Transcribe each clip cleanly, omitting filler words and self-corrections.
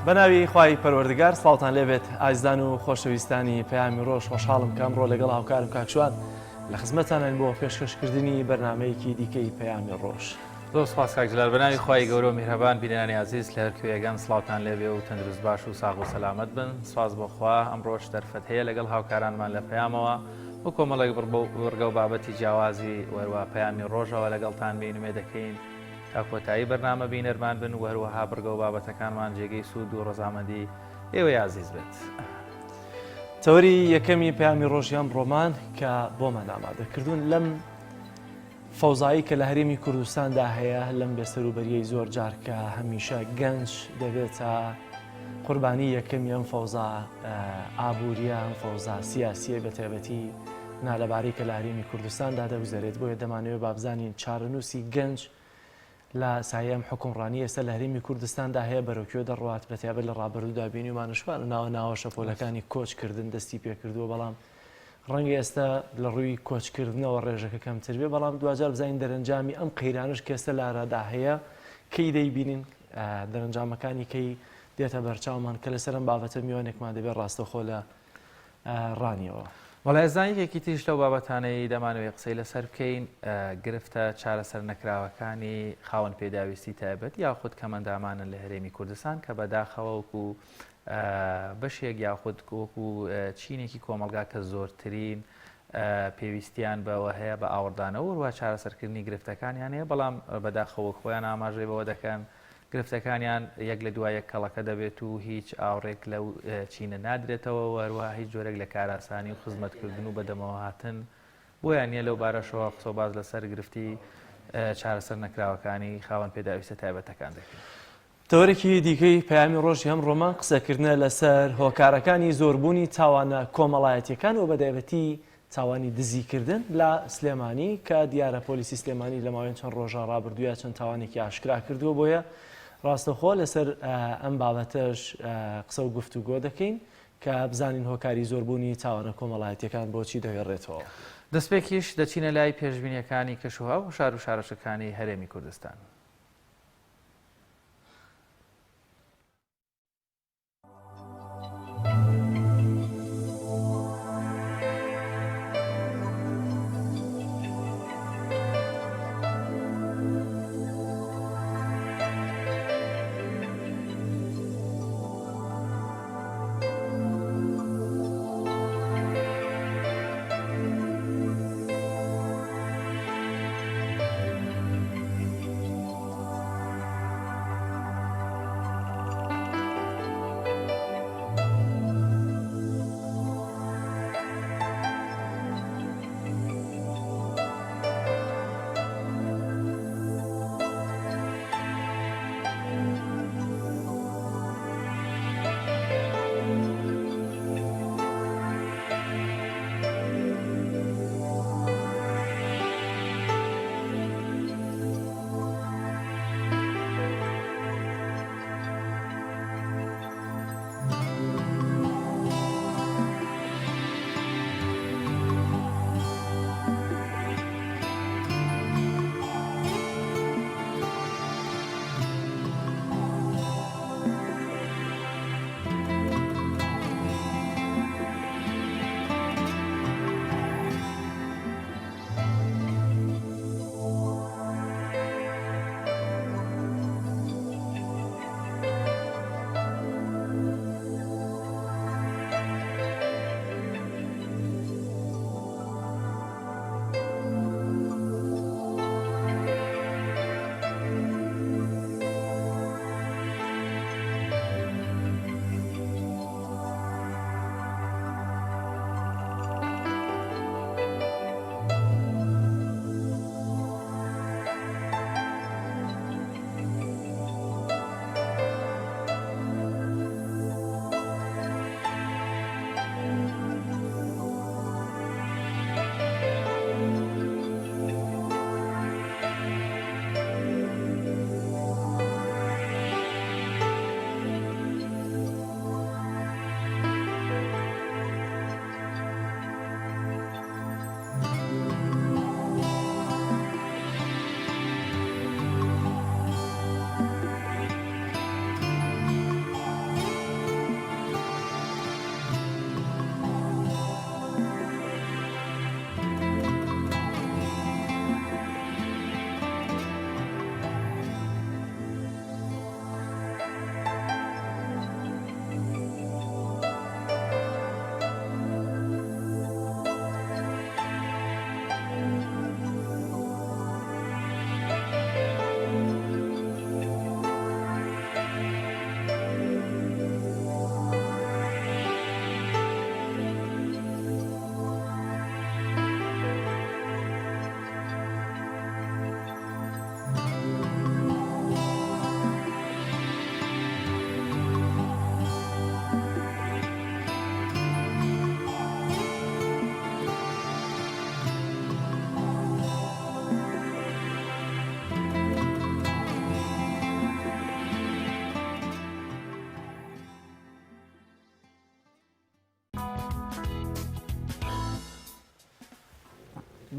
بەناوی خوای پەروەردگار سڵاوتان لێبێت ئایزدان و خۆشەویستانی پەیامی ڕۆژ خۆشحاڵم کە ئەمڕۆ لەگەڵ هاوکارم کاکشوان لە خزمەتانن بۆ پێشکەشکردنی بەرنامەیەکی دیکەی پەیامی ڕۆژ. زۆر سپاس کاکجلال بەناوی خوای گەورە و میهرەبان بینانی عزیز لە هەر کوێیەکان سڵاوتان لێبێ و تەندروست باش و ساغ و سەلامەت بن. سپاس بۆخوا ئەمڕۆژ دەرفەت هەیە لەگەڵ هاوکارانمان لە پەیامەوە و کۆمەڵێک وەرگە و بابەتی جیاوازی وەروە پەیامی ڕۆژەوە لەگەڵتان بینوێ دەکەین تا کۆتایی بەرنامە بینەرمان بن و هەروەها بڕگە و بابەتەکانمان جێگەی سوود و ڕۆژامەندی ئێوەی عزیز بێت. تەوەری یەکەمی پەیامی ڕۆژیان ڕۆمان کە بۆمان ئامادەکردوون لەم فەوزایی کە لە هەرێمی کوردستاندا هەیە لەم بێسەروبەریەی زۆر جار کە هەمیشە گەنج دەبێتە قوربانی یەکەمی ئەم فەوزا ئابووریە ئەم فەوزا سیاسیە بەتایبەتی نالەبارەی کە لە هەرێمی کوردستاندا دەگوزارێت بۆیە دەمانەوێت بابزانین چارەنووسی گەنج لە سایەم حکومڕانی ئێستا لە هەرێمی کوردستاندا هەیە بەرەوکوێ دەڕوات بەتیابێت لە ڕابردوودا بینیمانشوان ناوە شەپۆلەکانی کۆچکردن دەستی پێکردووە بەڵام ڕەنگە ئێستا لە ڕووی کۆچکردنەوە ڕێژەکە کەمتر بێ بەڵام دوجار بزانین دەرەنجامی ئەم قەیرانش کە ئێستا لە ئارادا هەیە کەی دەیبینین دەرەنجامەکانی کەی دێتە بەرچاومان کە لەسەر ئەم بابەتە میوانێکمان دەبێت ڕاستەخۆ لە ڕانیەوە. وەڵای ئێزانێکی تریش لەو بابەتانەی دەمانەوێت قسەی لەسەر بکەین گرفتە چارەسەر نەکراوەکانی خاوەن پێداویستی تایبەت یاخود کەمەندامانن لە هەرێمی کوردستان کە بەداخەوەکو بەشێک یاخود وەکو چینێکی کۆمەلگا کە زۆرترین پێویستیان بەوە هەیە بە ئاوردانەوە وروە چارەسەرکردنی گرفتەکانیان هەیە بەڵام بەداخەوە خۆیان ئاماژەی بەوە دەکەن گرفتەکانیان یەک لە دوای یەک کەڵەکە دەبێت و هیچ ئاوڕێک لەو چینە نادرێتەوە وەروە هیچ جۆرێک لە کاراسانی و خزمەتکردن و بەدەمەوە هاتن بۆیان نیە لەو بارەشەوە قسە باز لەسەر گرفتی چارەسەر نەکراوەکانی خاوەن پێداویستە تایبەتەکان دەکەین. تەوەرێکی دیکەی پەیامی ڕۆژی ئەم ڕۆمان قسەکردنە لەسەر هۆکارەکانی زۆربوونی تاوانە کۆمەڵایەتیەکان و بەدایبەتی تاوانی دزیکردن لە سلێمانی کە دیارە پۆلیسی سلێمانی لە ماوەی چەند ڕۆژە ڕابردوویە چەند تاوانێکی ئاشکرا کردووە بۆیە ڕاستەخۆ لەسەر ئەم بابەتەش قسە و گفتوگۆ دەکەین کە بزانین هۆکاری زۆربوونی تاوانە کۆمەڵایەتیەکان بۆچی دەگەڕێتەوە. دەستپێکیش دەچینە لای پێشبینیەکانی کەشوها و شار و شارەشەکانی هەرێمی کوردستان.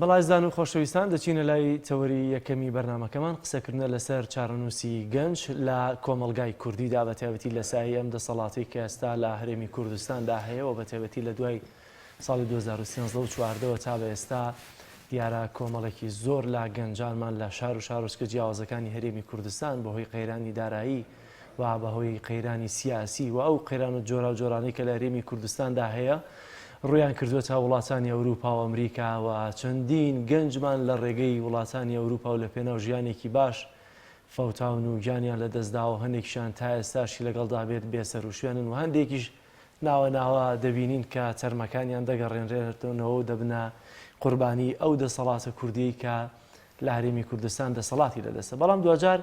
بەڵایزدان و خۆشەویستان دەچینە لای تەوەری یەکەمی بەرنامەکەمان قسەکردنە لەسەر چارەنووسی گەنج لە کۆمەلگای کوردیدا بە تایبەتی لە سایە ئەم دەسەڵاتی کە ئێستا لە هەرێمی کوردستاندا هەیە و بە تایبەتی لە دوای ساڵی 2013 و 14 تا بە ئێستا دیارە کۆمەڵێکی زۆر لە گەنجانمان لە شار و شارۆچکە جیاوازەکانی هەرێمی کوردستان بەهۆی قەیرانی دارایی و بەهۆی قەیرانی سیاسی و ئەو قەیران و جۆرا جۆرانەی کە لە هەرێمی کوردستاندا هەیە ڕویان کردووەتە وڵاتانی ئەوروپا و ئەمریکا و چەندین گەنجمان لە ڕێگەی وڵاتانی ئەوروپا و لە پێناو ژیانێکی باش فەوتاون و گیانیان لە دەستداوە هەندێکیشان تا ئێستاشی لەگەڵدا بێت بێسەر و شوێنن و هەندێکیش ناوە ناوە دەبینین کە تەرمەکانیان دەگەڕێنرێتەوە و دەبنە قوربانی ئەو دەسەڵاتە کوردی کە لە هەرێمی کوردستان دەسەڵاتی لەدەستە. بەڵام دوجار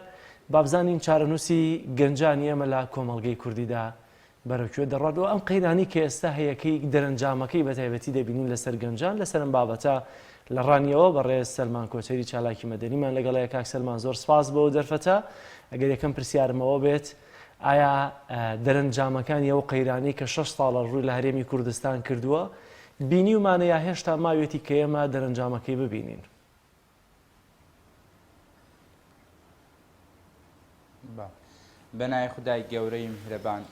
بابزانین چارەنووسی گەنجانی ئێمە لە کۆمەڵگەی کوردیدا بەرەوکوێ دەڕاتەوە ئەم قەیرانی کە ئێستا هەیەکەی دەرەنجامەکەی بە تایبەتی دەبینین لەسەر گەنجان لەسەر ئەم بابەتە لە ڕانیەوە بەڕێز سەلمان کۆچەری چالاکی مەدەنیمان لەگەڵەیە کاک سەلمان زۆر سپاس بەوە دەرفەتە. ئەگەر یەکەم پرسیارمەوە بێت ئایا دەرەنجامەکانی ئەو قەیرانی کە 6 ساڵە ڕووی لە هەرێمی کوردستان کردووە بینی ومانە یا هێشتا ماوێتی کە ئێمە دەرەنجامەکەی ببینین؟ بەنای خودای گەورەی میهرەبان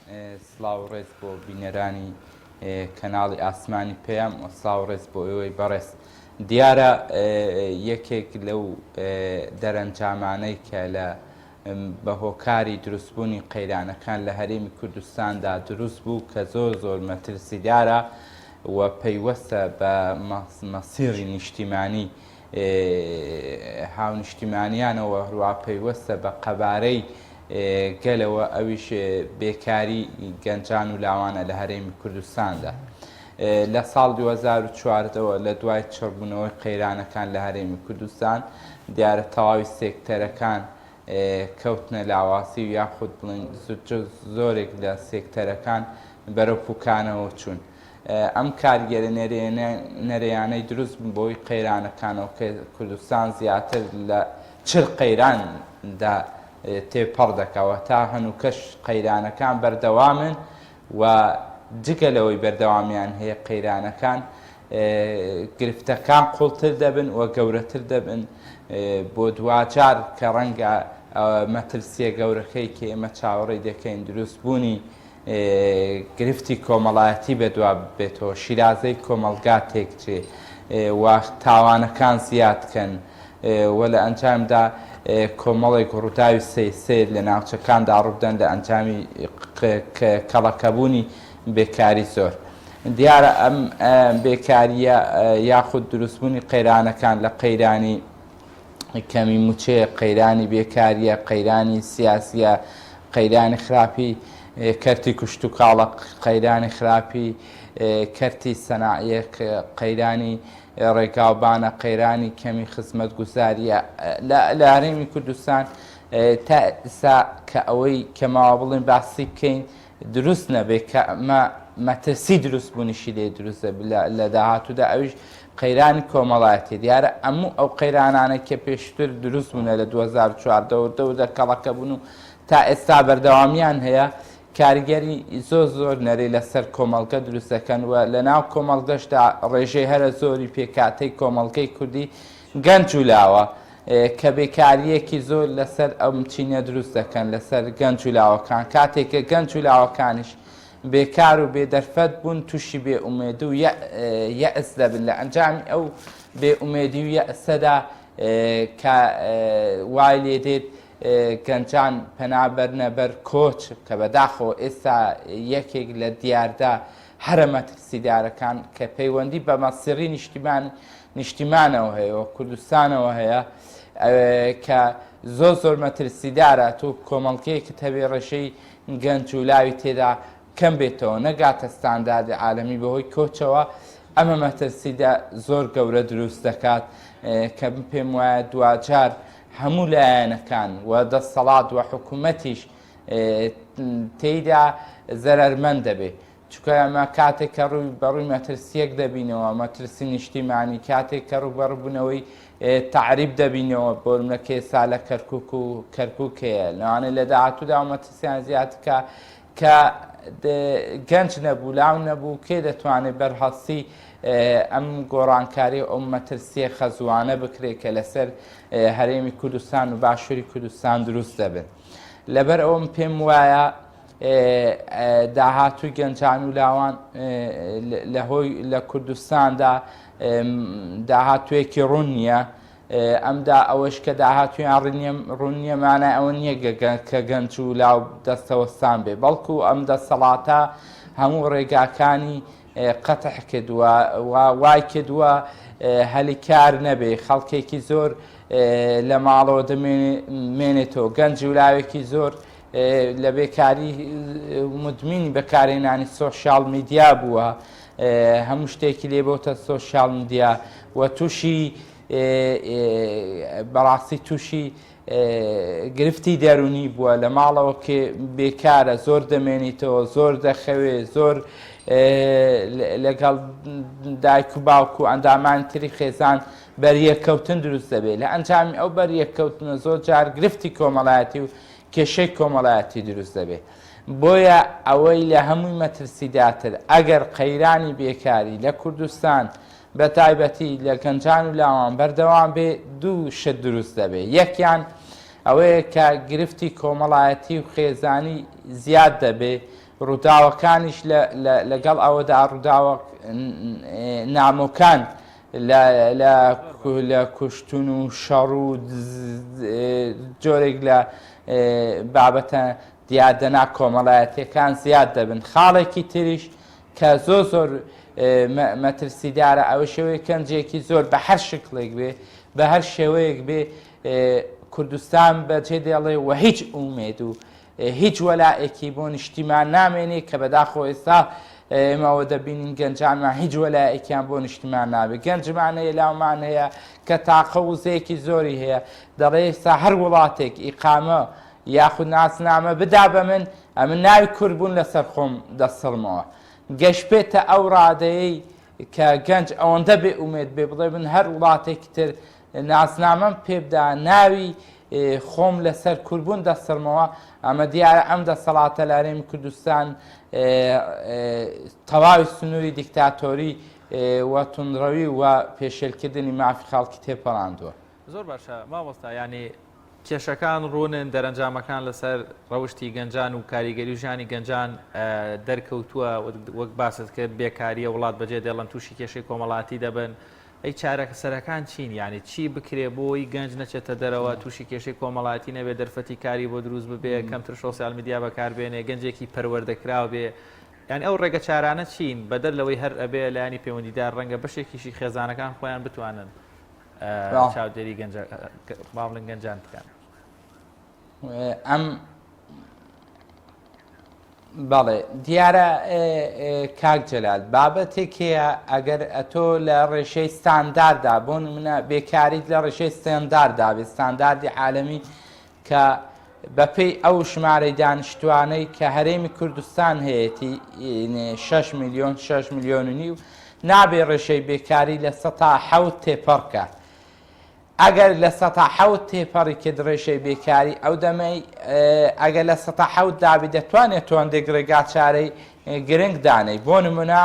سڵاو و ڕێز بۆ بینەرانی کەناڵی ئاسمانی پێیام و سڵاو و ڕێز بۆ ئێوەی بەڕێز. دیارە یەکێک لەو دەرەنجامانەی کە لە بەهۆکاری دروستبوونی قەیرانەکان لە هەرێمی کوردستاندا دروست بوو کە زۆر زۆر مەترسیدارە و پەیوەستە بە مەسیری نیشتیمانی هاونیشتیمانیانەوە هەروە پەیوەستە بە قەبارەی گەلەوە ئەویش بێکاری گەنجان و لاوانە لە هەرێمی کوردستاندا. لە ساڵ 2014ەوە لە دوای چڕبوونەوەی قەیرانەکان لە هەرێمی کوردستان دیارە تەواوی سێکتەرەکان کەوتنە لاواسی و یاخود بڵین زۆرێک لە سێکتەرەکان بەرەو پوکانەوە چوون. ئەم کارگەرە نەرەیانەی دروست بوون بۆی قەیرانەکانەوە کە کوردستان زیاتر لە 40 قەیراندا تێپەڕ دەکەوە تا هەنووکەش قەیرانەکان بەردەوامن و جگەلەوەی بەردەوامیان هەیە قەیرانەکان گرفتەکان قوڵتر دەبن و گەورەتر دەبن بۆ دوجار کە ڕەنگە مەترسیە گەورەکەی کە ئێمە چاوەڕێی دەکەین دروستبوونی گرفتی کۆمەڵایەتی بەدوا بێتەوە شیرازەی کۆمەلگا تێکچێ و تاوانەکان زیادکەن و لە ئەنجامدا کۆمەڵێک ڕووداوی سێر لە ناوچەکاندا ڕوودەن لە ئەنجامی کەڵەکەبوونی بێکاری زۆر. دیارە ئەم بێکاریە یاخود دروستبوونی قەیرانەکان لە قەیرانی کەمی موچەیە، قەیرانی بێکاریە، قەیرانی سیاسیە، قەیرانی خراپی کەرتی کوشت و کاڵە، قەیرانی خراپی کەرتی سەناعیە، قەیرانی ڕێگاوبانە، قەیرانی کەمی خزمەت گوزاریە لە هەرێمی کوردستان تا ئێستا کە ئەوەی کەماوە بڵێن باسی بکەین دروست نەبێت کە مەترسی دروستبوونیشی لێ دروستە لە داهاتوودا ئەویش قەیرانی کۆمەڵایەتی. دیارە ئەموو ئەو قەیرانانە کە پێشتر دروست بوونە لە 2014 دەرکەڵەکە بوون و تا ئێستا بەردەوامیان هەیە کاریگەری زۆر نەرێ لەسەر کۆمەڵگە دروست دەکەن و لە ناو کۆمەڵگەشدا ڕێژەی هەرە زۆری پێکاتەی کۆمەڵگەی کوردی گەنج و لاوە کە بێکاریەکی زۆر لەسەر ئەم چینە دروست دەکەن لەسەر گەنج و لاوەکان. کاتێککە گەنج و لاوەکانیش بێکار و بێدەرفەت بوون تووشی بێئومێدی و یەئس دەبن لە ئەنجامی ئەو بێئومێدی و یەئسەدا کە وای لێ دێت گەنجان پەنابەرنە بەر کۆچ کە بەداخەوە ئێستا یەکێک لە دیاردا هەرە مەترسیدارەکان کە پەیوەندی بە مەسیری نیشتیمانەوە هەیە و کوردستانەوە هەیە کە زۆر مەترسیدارە تو کۆمەڵگەیەکت هەبێ ڕێژەی گەنج و لاوی تێدا کەم بێتەوە نەگاتە ستانداردی عالەمی بەهۆی کۆچەوە. ئەمە مەترسیدا زۆر گەورە دروست دەکات کە پێم وایە دوجار هەموو لایەنەکان و دەسەڵات و حکوومەتیش تێیدا زەرەرمەند دەبێت چونکە ئەمە کاتێک کە ڕووی بەڕووی مەترسیەک دەبینەوە مەترسی نیشتیمانی کاتێک کە ڕوو بەڕبوونەوەی تعریب دەبینەوە بۆ منە کێسا لە کەرکووک و کەرکووکەیە لەوانەیە لە داهاتوودا و مەترسیان زیاتکە کە گەنج نەبوو لاو نەبوو کێ دەتوانێت بەرهەڵسی ئەم گۆڕانکاری ئەو مەترسیە خەزوانە بکرێت کە لەسەر هەرێمی کوردستان و باشووری کوردستان دروست دەبن. لەبەر ئەوم پێم وایە داهاتووی گەنجان و لاوان لە کوردستاندا داهاتوویەکی ڕوون نییە. ئەمدا ئەوەش کە داهاتویان ڕوون نییە مانە ئەوە نییە کە گەنج و لاو دەستەوەستان بێ، بەڵکو ئەم دەسەڵاتە هەموو ڕێگاکانی قەتح کردووە وای کردووە هەلی کار نەبێ، خەڵکێکی زۆر لە ماڵەوە دەمێنێتەوە، گەنج و لاوێکی زۆر لە بێکاری مدمینی بەکارهێنانی سۆشیال میدیا بووە، هەموو شتێکی لێ بۆتە سۆشیال میدیا و تووشی بەڕاستی تووشی گرفتی دەرونی بووە، لە ماڵەوە کێ بێکارە زۆر دەمێنیتەوە، زۆر دەخەوێ، زۆر لەگەڵ دایک و باوکو و ئەندامانی تری خێزان بەریەکەوتن دروست دەبێت. لە ئەنجامی ئەو بەریەکەوتنە زۆر جار گرفتی کۆمەڵایەتی و کێشەی کۆمەڵایەتی دروست دەبێت. بۆیە ئەوەی لە هەمووی مەترسیداتر ئەگەر قەیرانی بێکاری لە کوردستان بە تایبەتی لە گەنجان و لاوان بەردەوام بێ دوو شت دروست دەبێت. یەکیان ئەوەیە کە گرفتی کۆمەڵایەتی و خێزانی زیاد دەبێت، ڕووداوەکانیش لەگەڵ ئەوەدا ڕووداوە نامۆکان لە کوشتن و شەڕ و جۆرێک لە بابەتە دیادەنا کۆمەڵایەتیەکان زیاد دەبن. خاڵێکی تریش کە زۆر مەترسیدارە ئەوە شێوەیە گەنجێکی زۆر بە هەر شکلێک بێ، بە هەر شێوەیەک بێ کوردستان بەجێ دێڵێ و هیچ ئومێد و هیچ وەلایەکی بۆ نیشتیمان نامێنێ کە بەداخۆ ئێستا ئێمەوە دەبینین گەنجانمان هیچ وەلایەکیان بۆ نیشتیمان نابێت. گەنجمان هەیە لاومان هەیە کە تاقە وزەیەکی زۆری هەیە، دەڵێ ئێستا هەر وڵاتێک ئیقامە یاخود ناسنامە بدا بە من ئەمن ناوی کورد بوون لەسەر خۆم دەسڵمەوە. گەشتبێتە ئەو ڕادەیەی کە گەنج ئەوەندە بێ ئومێد بێ بڵێ من هەر وڵاتێکی تر ناسنامەم پێبدا ناوی خۆم لەسەر کوربوون دەسڕمەوە. ئەمە دیارە ئەم دەسەڵاتە لە هەرێمی کوردستان تەواوی سنووری دیکتاتۆری و توندڕەوی و پێشێلکردنی مافی خەڵکی تێپەڕاندووە. زۆر باشە مامۆستا، ینی کێشەکان ڕوونن، دەرەنجامەکان لەسەر ڕەوشی گەنجان و کاریگەری و ژیانی گەنجان دەرکەوتووە، وەک باست کرد بێکاریە وڵات بەجێ دێڵن تووشی کێشەی کۆمەڵاتی دەبن. ئەی چارەکە سەرەکان چین؟ ینی چی بکرێ بۆی گەنج نەچێتە دەرەوە، تووشی کێشەی کۆمەڵاتی نەبێ، دەرفەتی کاری بۆ دروست ببێ، کەمتر سۆسیال میدیا بەکاربێنێ، گەنجێکی پەروەردەکراو بێ. یعنی ئەو ڕێگە چارانە چین بەدەر لەوەی هەر ئەبێ لایانی پەیوەندیدار ڕەنگە بەشێکیشی خێزانەکان خۆیان بتوانن چاودێری باڵن گەنجان بکەن. ئەم بەڵێ دیارە کاک جەلال بابەتێکەیە ئەگەر ئەتۆ لە ڕێژەی ستانداردا بۆ نمونە بێکاریت لە ڕێژەی ستانداردا بێت، ستانداردی عالەمی کە بەپێی ئەو ژمارەی دانیشتوانەی کە هەرێمی کوردستان هەیەی 6 میلیۆن 6 میلیۆن و نیو نابێ ڕێژەی بێکاری لە 100 تێپەڕکە. ئەگەر لە 100 تێپەڕی کرد ڕێژەی بێکاری ئەو دەمەی ئەگەر لە 100 دابی دەتوانێت تۆندێک ڕێگا چارەی گرنگ دانەی، بۆ نمونە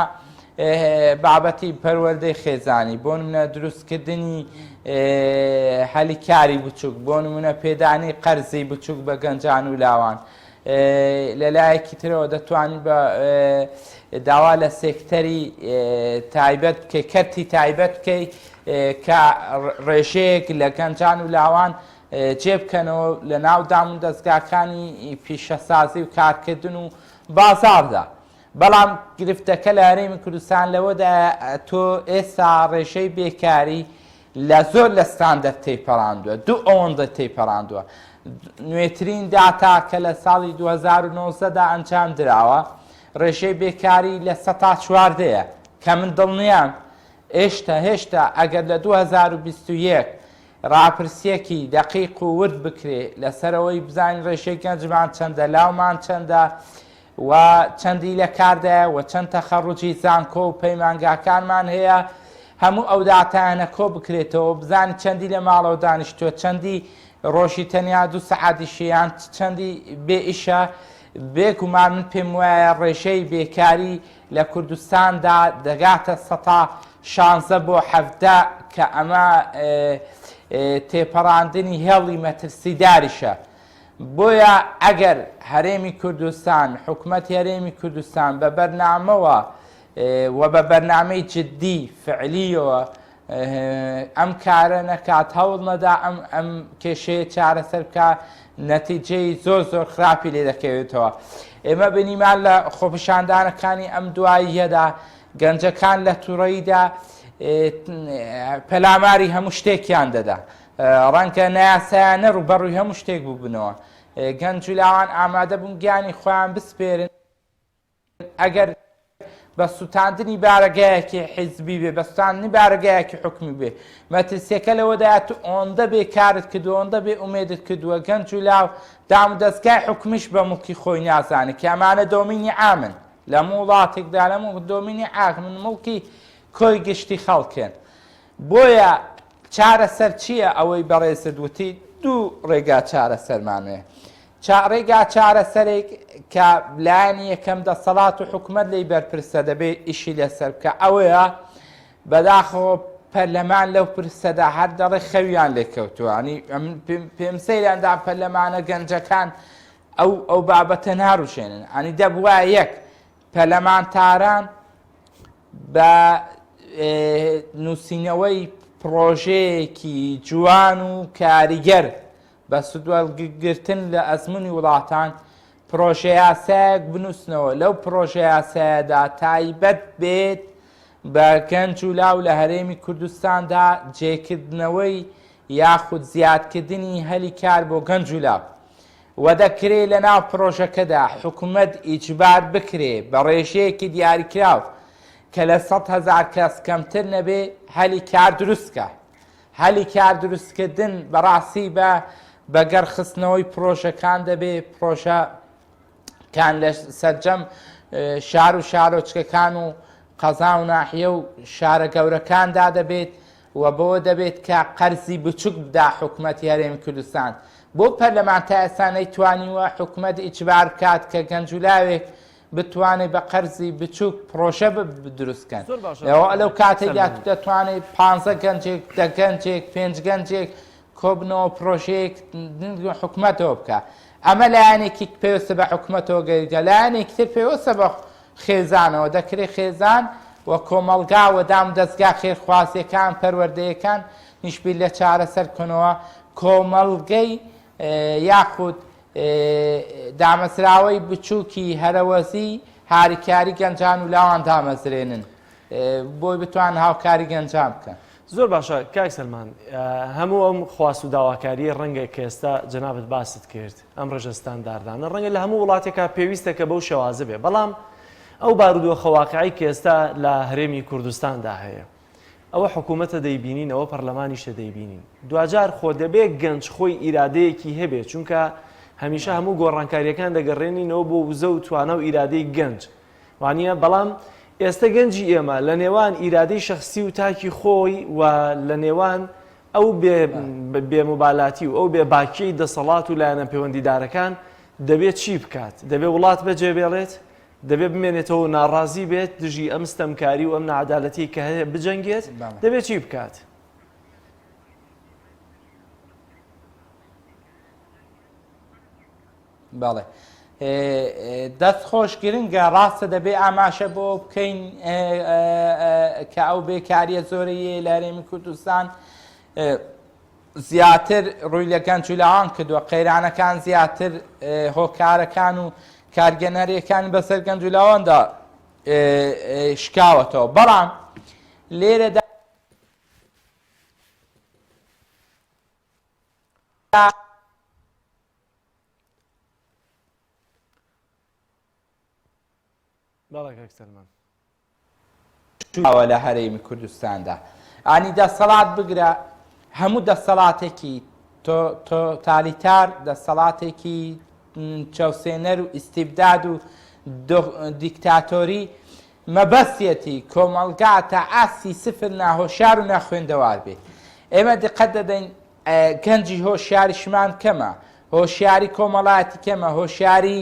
بابەتی پەروەردەی خێزانی، بۆ نمونە دروستکردنی هەلی کاری بچووک، بۆ نمونە پێدانی قەرزی بچووک بە گەنجان و لاوان. لەلایەکی ترەوە دەتوانین بە داوا لە سێکتەری تایبەت بکەی، کەرتی تایبەت بکەی کە ڕێژەیەک لە گەنجان و لاوان جێبکەنەوە لە ناو دامون دەستگاکانی پیشەسازی و کارکردن و بازاردا. بەڵام گرفتەکە لە هەرێمی کوردستان لەوەدا تۆ ئێستا ڕێژەی بێکاری لە زۆر لە ستاندەر تێپەڕاندووە، دوو ئەوەندە تێپەڕاندووە. نوێترین داتا کە لە ساڵی 2019دا ئەنجام دراوە ڕێژەی بێکاری لە 114ەیە کە من دڵنیام هێشتا ئەگەر لە 2021 ڕاپرسیەکی دەقیق و ورد بکرێ لەسەرەوەی بزانین ڕێژەی گەنجمان چەندە، لاومان چەندە و چەندی لە کاردایە و چەند تەخەڕوجی زانکۆ و پەیمانگاکانمان هەیە، هەموو ئەو داتانە کۆ بکرێتەوە بزانین چەندی لە ماڵەوە دانیشتووە، چەندی ڕۆژی تەنیا 2 سەعاتی شیان، چەندی بێ ئیشە، بێگومان من پێم وایە ڕێژەی بێکاری لە کوردستاندا دەگاتە 16 بۆ 17 کە ئەمە تێپەڕاندنی هێڵی مەترسیداریشە. بۆیە ئەگەر هەرێمی کوردستان حکوومەتی هەرێمی کوردستان بە بەرنامەوە و بە بەرنامەی جددی فعلیەوە ئەم کارە نەکات هەوڵ نەدا ئەم کێشەیە چارەسەر بکە نەتیجەی زۆر خراپی لێ دەکەوێتەوە. ئێمە بنیمان لە خۆپیشاندانەکانی ئەم دواییەدا گەنجەکان لە تووڕەییدا پەلاماری هەموو شتێکیان دەدا، ڕەنگە نایاسایانە ڕوبەڕووی هەموو شتێک بوو بنەوە. گەنج و لاوان ئامادە بوون گیانی خۆیان بسپێرن ئەگەر بە سووتاندنی بارەگایەکی حیزبی بێ، بە سووتاندنی بارەگایەکی حکمی بێ. مەترسیەکە لەوەدایە تو ئۆندە بێکارت کردووە، ئۆندە بێ ئومێدت کردووە. گەنج و لاو دام و دەستگای حکمیش بە موڵکی خۆی نازانێت کە ئەمانە دۆمینی عامن لە وڵاتێکدا، لە دۆمینی عامن موڵکی کۆی گشتی خەڵکێن. بۆیە چارەسەر چییە؟ ئەوەی بەڕێزت وتی دوو ڕێگا چارەسەرمانوێ. ڕێگا چارەسەرێک کە لایەنی یەکەم دەسەڵات و حکوومەت لی بەرپرسە دەبێت ئیشی لەسەر بکە، ئەوەیە بەداخەوە پەرلەمان لەو پرسەدا هەر دەڕێ خەویان لێکەوتووە. ینی پێم سەیراندا پەرلەمانە گەنجەکان ئەو بابەتە ناڕوشێنن. ئەنی دەبووە یەک پەرلەمانتاران بە نووسینەوەی پرۆژەیەکی جوان و کاریگەر بە سودوەڵگرتن لە ئەزمموی وڵاتان پرۆژە یاسایەک بنووسنەوە. لەو پرۆژە یاسایەدا تایبەت بێت بە گەنج و لاو لە هەرێمی کوردستاندا جێکردنەوەی یاخود زیادکردنی هەلی کار بۆ گەنج و لاو و دەکرێت لە ناو پرۆژەکەدا حکوومەت ئیجبار بکرێ بە ڕێژەیەکی دیاریکراو کە لە 100,000 کەس کەمتر نەبێ هەلی کار دروستکە. هەلی کار دروستکردن بەڕاستی بە گەرخستنەوەی پرۆژەکان دەبێ، پرۆژەکان لە سەرجەم شار و شارۆچکەکان و قەزا و ناحیە و شارە گەورەکاندا دەبێت و بۆ دەبێت کە قەرزی بچووک بدا حکوومەتی هەرێمی کوردستان. بۆ پەرلەمانتە ئێسانەی توانیوە حکوومەت ئیجبار بکات کە گەنج و لاوێک بتوانێت بە قەرزی بچووک پرۆژە دروستکەن. لەو کاتێکدا دەتوانێت 15 گەنجێک 10 گەنجێک 5 گەنجێک کۆبنەوە پرۆژەیەک حکوومەتەوە بکە. ئەمە لایەنێکی پێویستە بە حکوومەتەوە گەیگە، لایەنێکی تر پێویستە بە خێزانەوە دەکرێت خێزان و کۆمەڵگا و دام دەستگا خێرخوازیەکان پەروەردەیەکان نیشبیل لە چارەسەرکردنەوە کۆمەڵگەی یاخود دامەزراوەی بچووکی هەرەوەزی هاریکاری گەنجان و لاوان دامەزرێنن بۆی بتوان هاوکاری گەنجان بکەن. زۆر باشە کاک سەلمان، هەموو ئەم خواست و داواکاریە ڕەنگە کە ئێستا جەنابەت باست کرد ئەم ڕێژە ستانداردانە ڕەنگە لە هەموو وڵاتێکە پێویستە کە بەو شێوازە بێ، بەڵام ئەو بارودۆخە واقعی کە ئێستا لە هەرێمی کوردستاندا هەیە ئەوە حکوومەتە دەیبینین، ئەوە پەرلەمانیشە دەیبینین. دوجار خۆ دەبێت گەنج خۆی ئیرادەیەکی هەبێت، چونکە هەمیشە هەموو گۆڕانکاریەکان دەگەڕێنینەوە بۆ وزە و توانە و ئیرادەی گەنج وانە. بەڵام ئێستا گەنجی ئێمە لە نێوان ئیرادەی شەخسی و تاکی خۆی و لە نێوان ئەو بێموبالاتی و ئەو بێباکیی دەسەڵات و لایەنە پەیوەندیدارەکان دەبێت چی بکات؟ دەبێت وڵات بەجێبێڵێت، دەبێت بمێنێتەوە ناڕازی بێت دژی ئەم ستەمکاری و ئەم نەعەدالەتی کە هەیە بجەنگێت، دەبێت چی بکات؟ بەڵێ دەست خۆش گرنگە، ڕاستە دەبێ ئاماشە بۆ بکەین کە ئەو بێکاریە زۆرەیە لە هەرێمی کوردستان زیاتر ڕووی لە گەنج و لاوان کردووە، قەیرانەکان زیاتر هۆکارەکان و کارگەنەریەکان بەسەر گەنج و لاواندا شکاوەتەوە. بەڵام لێرەدا لە هەرێمی کوردستاندا ئانی دەسەڵات بگرە، هەموو دەسەڵاتێکی تۆتالیتار، دەسەڵاتێکی چاوسێنەر و ئیستیبداد و دیکتاتۆری مەبەستیەتی کۆمەڵگاتە ئاسی سفر ناهۆشار و ناخوێندەوار بێ. ئێمە دقت دەدەین گەنجی هۆشیاریشمان کەمە، هۆشیاری کۆمەڵایەتی کەمە، هۆشیاری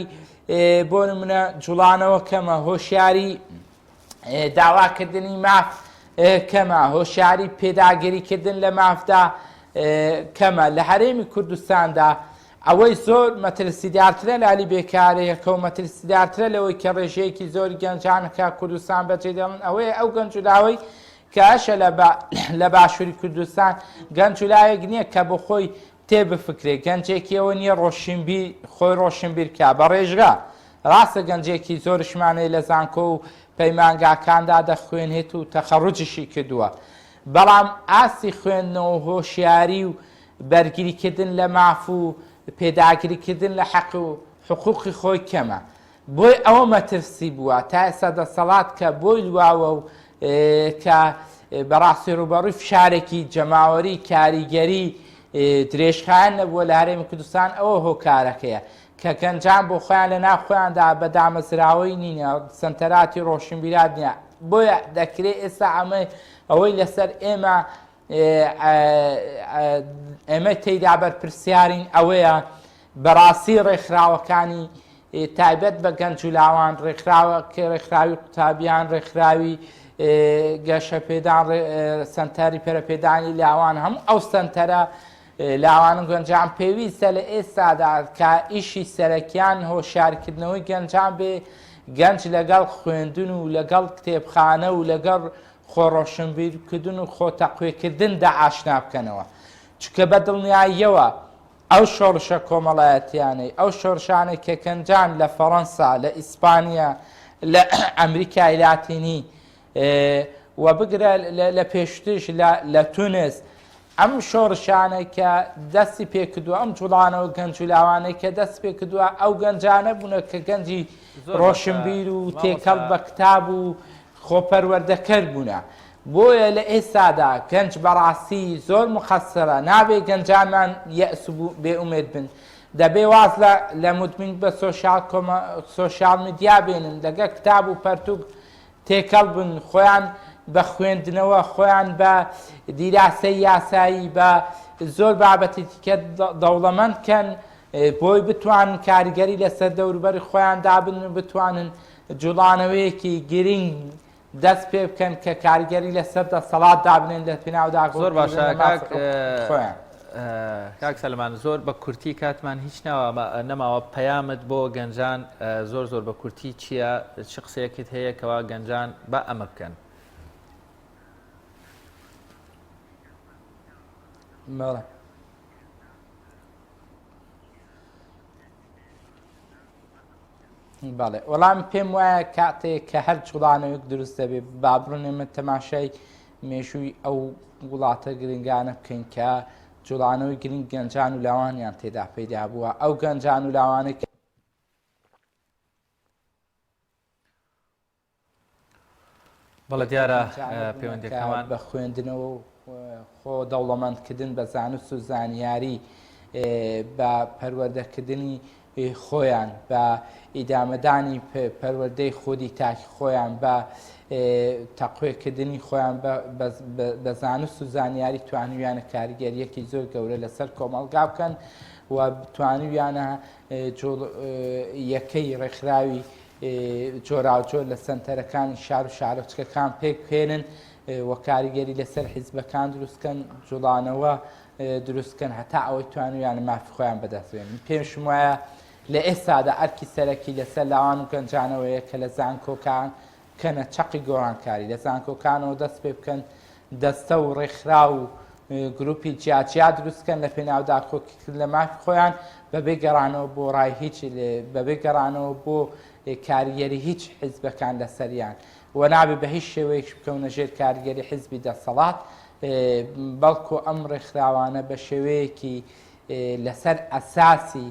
بۆ نمونە جوڵانەوە کەمە، هۆشیاری داواکردنی ماف کەمە، هۆشیاری پێداگیریکردن لە مافدا کەمە. لە هەرێمی کوردستاندا ئەوەی زۆر مەترسیدارترە لالی بێکارەیەکە و مەترسیدارترە لەوەی کە ڕێژەیەکی زۆری گەنجانەکە کوردستان بەجێ دەڵن ئەوەیە ئەو گەنجولاوەی کە ئەشە لە باشووری کوردستان گەنجولایەک نییە کە بۆ خۆی تێبفکرێ، گەنجێکیەوە نییە خۆی ڕۆشنبیر کا بە ڕێژگا. ڕاستە گەنجێکی زۆرشمانەی لە زانکۆ و پەیمانگاکاندا دەخوێنێت و تەخەڕوجشی کردووە، بەڵام ئاسی خوێندنەوە هۆشیاری و بەرگریکردن لە ماف و پێداگیریکردن لە حەق و حقوقی خۆی کەمە. بۆی ئەوە مەترسی بووە تا ئێستا دەسەڵات کە بۆی لواوە و کە بەڕاستی ڕوبەڕووی فشارێکی جەماوەری کاریگەری درێژخایەن نەبووە لە هەرێمی کوردستان ئەوە هۆکارەکەیە کە گەنجان بۆ خۆیان لە ناو خۆیاندا بە دامەزراوەی نینە، سنتەراتی ڕۆشنبیرات نییە. بۆیە دەکرێت ئێستا ئەوەی لەسەر ئێمە تێیدا بەرپرسیارین ئەوەیە بەڕاستی ڕێکخراوەکانی تایبەت بە گەنجولاوان، ڕێکخراوی قوتابیان، ڕێکخراوی گەشەپێدان، سنتەری پەرەپێدانی لاوان، هەموو ئەو سنتەرە لاوان و گەنجان پێویستە لە ئێستادا کە ئیشی سەرەکیان هۆشیارکردنەوەی گەنجان بێ، گەنج لەگەڵ خوێندن و لەگەڵ کتێبخانە و لەگەڵ خۆڕۆشنبیرکردن و خۆتەقوێکردندا ئاشنا بکەنەوە. چونکە بە دڵنیاییەوە ئەو شۆڕشە کۆمەڵایەتیانەی ئەو شۆڕشانەی کە گەنجان لە فەڕەنسا، لە ئیسپانیا، لە ئەمریکای لاتینی و بگرە لە پێشتش لە تونس، ئەم شۆڕشانە کە دەستی پێکردووە، ئەم جوڵانەوە گەنجولاوانەی کە دەست پێکردووە ئەو گەنجانە بوونە کە گەنجی ڕۆشنبیر و تێکەڵ بە کتاب و خۆپەروەردەکەر بوونە. بۆیە لە ئێستادا گەنج بەڕاستی زۆر مخەسرە، نابێ گەنجانمان یەئس و بێئومێد بن، دەبێ واز لە مدمین بە سۆشیال میدیا بێنن، لەگە کتاب و پەرتوک تێکەڵ بن، خۆیان بە خوێندنەوە، خۆیان بە دیراسەی یاسایی، بە زۆر بابەتێکی کە دەوڵەمەندکەن بۆی بتوانن کاریگەری لەسەر دەوروبەری خۆیان دابن و بتوانن جوڵانەوەیەکی گرنگ دەست پێ بکەن کە کاریگەری لەسەر دەسەڵات دابنێن لە پێناودا. زۆر باشە کاک سەلمان، زۆر بە کورتی کاتمان هیچ نەماوە پەیامت بۆ گەنجان زۆر بە کورتی چییە؟ چ قسەیەکت هەیە کەوا گەنجان بە ئەمە بکەن؟ بەڵێ، وەڵام پێم وایە کاتێک کە هەر جوڵانەوەک دروست دەبێت با بڕۆین ئێمە تەماشای مێژووی ئەو وڵاتە گرنگانە بکەین کە جوڵانەوەی گرنگ گەنجان و لاوانیان تێدا پەیدا بووە. ئەو گەنجان و لاوانەی بەڵێ دیارە پەیوەندیەکەمان بە خوێندنەوە و خۆ دەوڵەمەندکردن بە زانست و زانیاری، بە پەروەردەکردنی خۆیان، بە ئیدامەدانی پەروەردەی خودی تاکی خۆیان، بە تەقوێکردنی خۆیان بە زانست و زانیاری توانیویانە کاریگەریەکی زۆر گەورە لەسەر کۆمەڵگا بکەن و توانیویانە یەکەی ڕێکخراوی جۆراوجۆر لە سنتەرەکانی شار و شارۆچکەکان پێکهێنن و کاریگەری لەسەر حیزبەکان دروستکەن، جوڵانەوە دروستکەن هەتا ئەوەی توانیویانە مافی خۆیان بەدەستێن. پێشم وایە لە ئێستادا ئەرکی سەرەکی لەسەر لاوان و گەنجانەوەیە کە لە زانکۆکان کەنە چەقی گۆڕانکاری لە زانکۆکانەوە دەست پێ بکەن، دەستە و ڕێکخرا و گروپی جیاجیا دروستکەن لە پێناودا کۆکردن لە مافی خۆیان بەبێ گەڕانەوە بۆ ڕای هیچ، بەبێ گەڕانەوە بۆ کاریگەری هیچ حیزبەکان لەسەریان و نابێ بە هیچ شێوەیەک بکەونە ژێر کاریگەری حیزبی دەسەڵات، بەڵکو ئەم ڕێکخراوانە بە شێوەیەکی لەسەر ئەساسی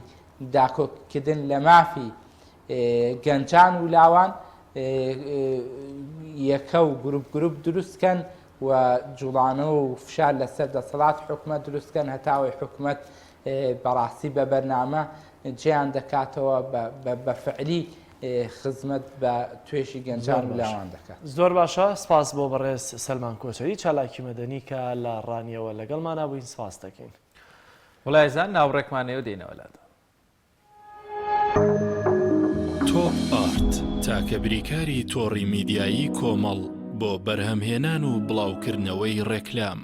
داکۆکردن لە مافی گەنجان و لاوان یەکە و گروپ دروستکەن و جوڵانەوە و فشار لەسەر دەسەڵات حکومەت دروستکەن هەتاوەی حکومەت بەڕاستی بە بەرنامە جیان دەکاتەوە بە فعلی خزمەت بە توێژی گەنجان و لاوان دەکات. زۆر باشە، سپاس بۆ بەڕێز سەلمان کۆچەری چالاکی مەدەنی کە لە ڕانیەوە لەگەڵمانە بووین، سپاس دەکەین. وڵایزان ناوڕێکمانەوە دێنەوە لادا. تۆپ ئارت تاکە بریکاری تۆڕی میدیایی کۆمەڵ بۆ بەرهەمهێنان و بڵاوکردنەوەی ڕێکلام.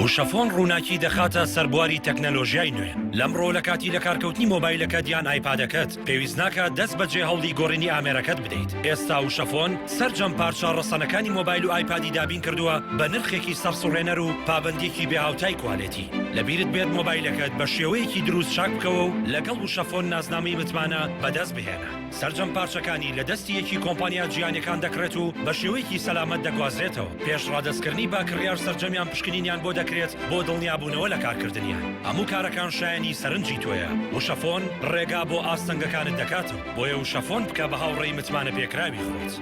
وشەفۆن ڕووناکی دەخاتە سەربواری تەکنەلۆژیای نوێ. لەمڕۆ لە کاتی لە کارکەوتنی مۆبایلەکەت یان ئایپادەکەت پێویست ناکە دەست بەجێ هەوڵی گۆڕینی ئامێرەکەت بدەیت. ئێستا وشەفۆن سەرجەم پارچە ڕەسەنەکانی مۆبایل و ئایپادی دابین کردووە بە نرخێکی سەرسوڕێنەر و پابندێکی بێهاوتای کوالێتی. لەبیرت بێت مۆبایلەکەت بە شێوەیەکی دروست چاک بکەوە و لەگەڵ وشەفۆن نازنامەی متمانە بەدەست بهێنە. سەرجەم پارچەکانی لە دەستی یەکی کۆمپانیا جیهانیەکان دەکرێت و بە شێوەیەکی سەلامەت دەگوازرێتەوە. پێش ڕادەستکردنی با کڕیار سەرجەمیان پشکنینیان بۆ دەکرێت بۆ دڵنیابوونەوە لە کارکردنیان. هەموو کارەکان شایانی سەرنجی تۆیە. وشەفۆن ڕێگا بۆ ئاستەنگەکانت دەکاتەوە. بۆیە وشەفۆن بکە بە هاوڕێی متمانە پێکراوی خۆت.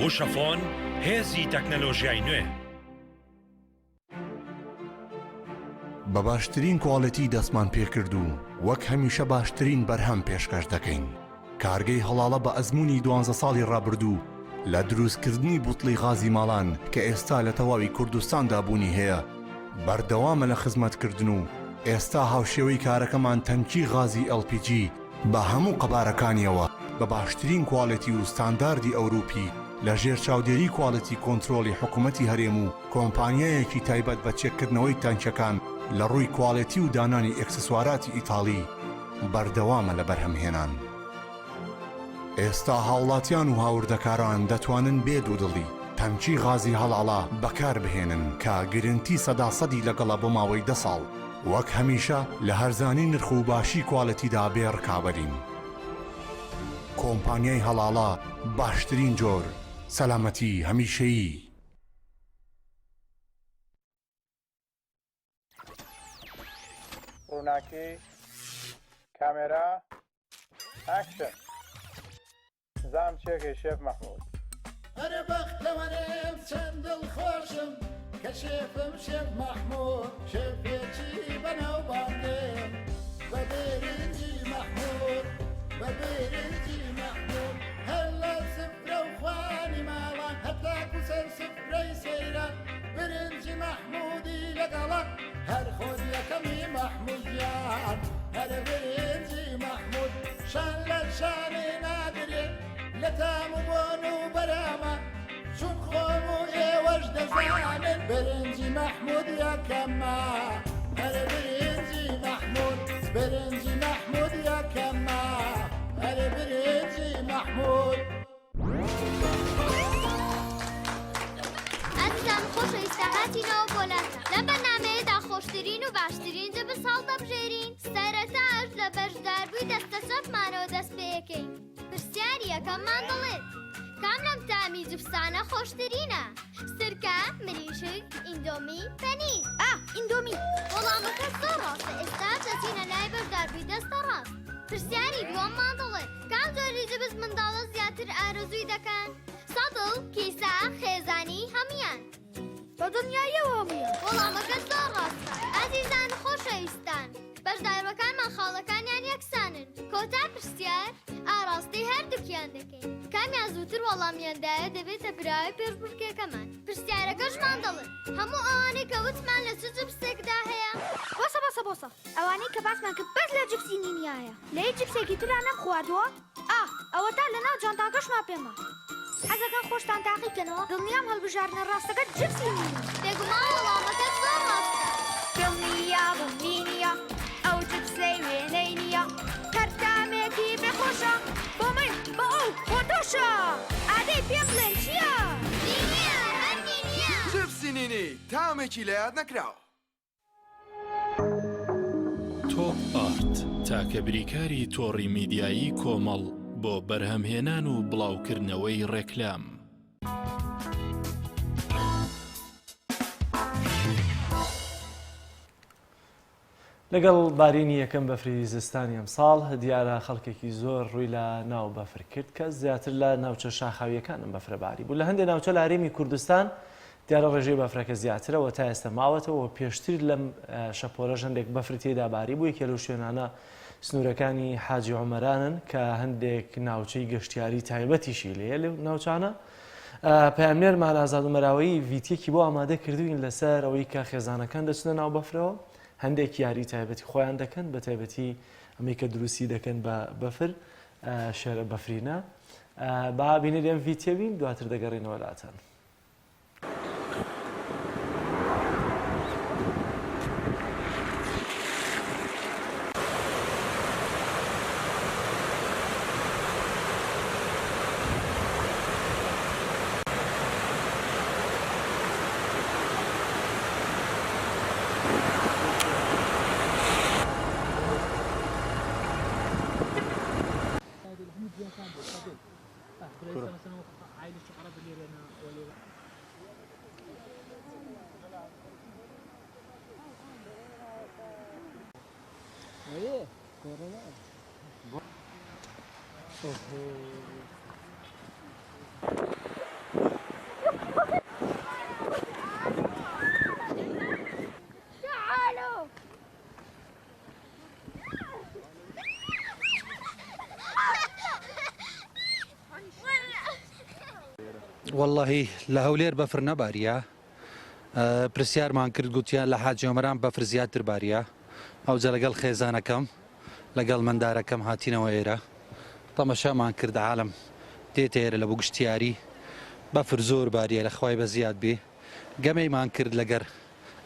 وشەفۆن هێزی تەکنەلۆژیای نوێ. بە باشترین کواڵەتی دەستمان پێکرد و وەک هەمیشە باشترین بەرهەم پێشکەش دەکەین. کارگەی هەڵاڵە بە ئەزمموی 12 ساڵی ڕابردوو لە دروستکردنی بوتڵی غازی ماڵان کە ئێستا لە تەواوی کوردستاندا بوونی هەیە بەردەوامە لە خزمەتکردن و ئێستا هاوشێوەی کارەکەمان تەنکی غازی LPG بە هەموو قەبارەکانیەوە بە باشترین کواڵەتی و ستانداردی ئەوروپی لە ژێر چاودێری کواڵەتی کۆنتترۆلی حکوومەتی هەرێم و کۆمپانیایەکی تایبەت بە چێککردنەوەی تانکەکان لە ڕووی کواڵەتی و دانانی ئەکسسواراتی ئیتاڵی بەردەوامە لە بەرهەمهێنان. ئێستا هاوڵاتیان و هاوردەکاران دەتوانن بێ دوودڵی تەنکی غازی هەڵاڵا بەکار بهێنن کە گرنتی 100% لەگەڵە بۆ ماوەی 10 ساڵ. وەک هەمیشە لە هەرزانی نرخ و باشی کواڵەتیدا بێ ڕکابەرین. کۆمپانیای هەڵاڵا باشترین جۆر سەلامەتی هەمیشەیی. ڕووناکی کامێرا ئاکشن. زام چێکی شێف مەحموود. هەرە بەختەوەرێم چەند دڵخۆشم کە شێفم شێف مەحموود شێفێکی بەناوبانگێم بە برنجی مەحموود بە برنجی مەحموود هەر لە سفرە و خوانی ماڵان هەتاکو سەر سفرەی سەیران برنجی مەحموودی لەگەڵە هەر خۆزیەکەمی مەحموودیان هەرە برنجی مەحموود شان لە شانێ نادرێت لە تام و بۆن و بەرامە چون خۆم و ئێوەش دەزانن برنجی مەحموود یەکەمە هەرە برنجی مەحموود برنجی مەحموود یەکەمە هەرە برنجی مەحموود. ئەزیزان خۆشەویستە هاتینەوە بۆلاتە لە بەرنامەیەدا خۆشترین و باشترین جبس هەڵدەبژێرین. سەرەتاش لە بەشداربووی دەستەچەپمانەوە دەست پێەکەین. پرسیاری یەکەممان دەڵێت کام لەم تامی جبسانە خۆشترینە؟ سرکە، مریشک، ئیندۆمی، پەنیر. ئیندۆمی. وەڵامەکە زۆر ڕاستە. ئێستا دەچینە لای بەشداربووی دەستە ڕاست. پرسیاری دووەممان دەڵێت کام جۆری جبس منداڵە زیاتر ئارەزووی دەکەن؟ سەدڵ، کیسە، خێزانی هەمویان. بە دنیایەوە هەمویان. وەڵامەکە زۆر ڕاستە. ئازیزان خۆشەویستان، بەشداروەکانمان خاڵەکانیان یەکسانن. کۆتا پرسیار ئاڕاستی هەردووکیان دەکەین. کامیان زووتر وەڵامیاندایە دەبێتە براوی پێشبڕکێکەمان. پرسیارەکەشمان دەڵێت هەموو ئەوانەی کە وتمان لە چ جبسێکدا هەیە؟ بۆسە ئەوانەی کە باسمان کرد بەس لە جبسی نینیایە. لە هیچ جبسێکی ترا نەم خواردووە؟ ئەوە تا لەناو جانتاکەشمان پێما. حەزەکان خۆشتان تاقی بکەنەوە دڵنیام هەڵبژارنە ڕاستەکە جبسی نینی. بێگومان وەڵامەکە زۆر ڕاستە. دڵنیا بوونینیە ئەو جبسەی وێنەی نییە هەرتامێکی بێخۆشە بۆ من بە ئەو بۆ تۆشە. ئادەی پێ بڵێن چییە؟ نینیە هەر نینیە. جبسی نینی تامێکی لە یاد نەکراوە. تۆپ ئارت تاکە بریکاری تۆڕی میدیایی کۆمەڵ بۆ بەرهەمهێنان و بڵاوکردنەوەی ڕێکلام. لەگەڵ بارینی یەکەم بەفری زستانی ئەمساڵ دیارە خەڵکێکی زۆر ڕووی لە ناو بەفر کرد کە زیاتر لە ناوچە شاخاویەکانم بەفرەباری بوو. لە هەندێک ناوچە لە هەرێمی کوردستان دیارە ڕێژەی بەفرەکە زیاترەوە تا ئێستا ماوەتەوە پێشتر لەم شەپۆرە هەندێک بەفر تێدا باری بوو. یەکێ لەو شوێنانە سنوورەکانی حاجی عومەرانن کە هەندێک ناوچەی گەشتیاری تایبەتیشی لێیە لەو ناوچانە. پەیامنێرمان ئازاد و مەراوەیی ڤیتیەکی بۆ ئامادە کردوین لەسەر ئەوەی کە خێزانەکان دەچنە ناو بەفرەوە هەندێک یاری تایبەتی خۆیان دەکەن بە تایبەتی ئەمەی کە دروستی دەکەن بە بەفر شێرە بەفرینە با بینێ لێم ڤیتێبین دواتر دەگەڕینەوە لاتەن. والله لە هەولێر بەفر نەباریە پرسیارمان کرد گوتیان لە حاجۆمەران بەفر زیاتر باریە ئەو جە لەگەڵ خێزانەکەم لەگەڵ مندارەکەم هاتینەوە ئێرە تەمەشامان کرد عالم دێتە ئێرە لە بۆ گشتیاری بەفر زۆر باریە لە خوای بە زیاد بێ گەمەیمان کرد لەگەر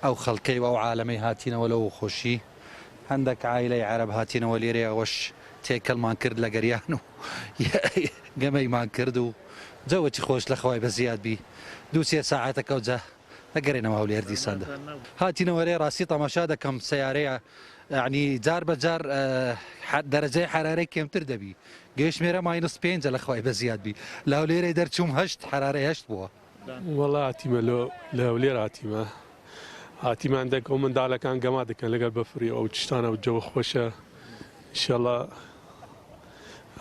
ئەو خەڵکەی و ئەو عالەمەی هاتینەوە لەو خۆشی هەندێک عایلەی عەرەب هاتینەوە لێرە ئەوەش تێکەڵمان کرد لە گەریان و گەمەیمان کرد و جەوەی خۆش لە خوای بە زیاد بی دووسێ ساعەتەکە و جا دەگەڕێنەوە هەولێر دیساندا هاتینەوە لێ ڕاستی تەماشا دەکەم سەیارەیە یعنی جار بە جار دەرەجەی حرارەی کێمتر دەبی گەیشتمێرە ماینس 5 لە خوای بە زیاد بی لە هەولێرەی دەرچووم 8 حرارەی 8 بووە وەڵا هاتیمە لە هەولێر هاتیمان دەک ئەو منداڵەکان گەما دەکەن لەگەڵ بەفری ئەو تشتانە و جەوە خۆشە ئینشەڵا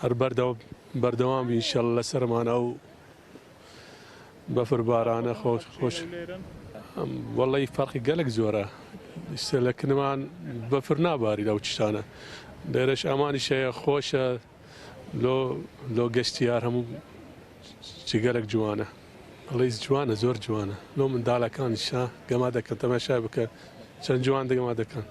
هەر بەردەوامی ئینشەڵا لەسەرمانە و بەفر بارانە خۆش وەڵی فەرقی گەلێک زۆرە لە کنمان بەفر ناباری لەو تشتانە لێرەش ئەمانی شەیە خۆشە لۆ گەشتیار هەموو جگەلێک جوانە بەڵی جوانە زۆر جوانە لۆ منداڵەکان شا گەما دەکەن تەماشای بکە چەند جوان دەگەما دەکەن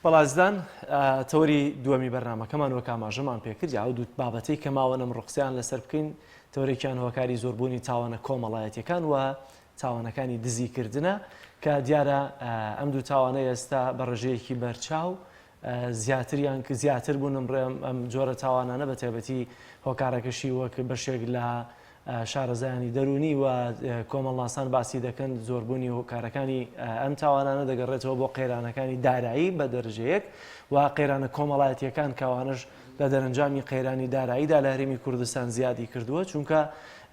بەڵازدان تەوەری دووەمی بەرنامەکەمان وەک ئاماژەمان پێکرد یا دوو بابەتەی کە ماوەنم ڕوقسیان لەسەر بکەین تەورێکیان هۆکاری زۆربوونی تاوانە کۆمەڵایەتیەکان و تاوانەکانی دزیکردنە کە دیارە ئەم دوو تاوانەی ئێستا بە ڕێژەیەکی بەرچاو زیاتر بوون ئەم جۆرە تاوانانە بە تایبەتی هۆکارەکەشی وەک بەشێک لە شارەزایانی دەرونی و کۆمەڵناسان باسی دەکەن زۆربوونی هۆکارەکانی ئەم تاوانانە دەگەڕێتەوە بۆ قەیرانەکانی دارایی بە دەرەجەیەک و قەیرانە کۆمەڵایەتیەکان کەوانش لە دەرەنجامی قەیرانی داراییدا لە هەرێمی کوردستان زیادی کردووە چونکە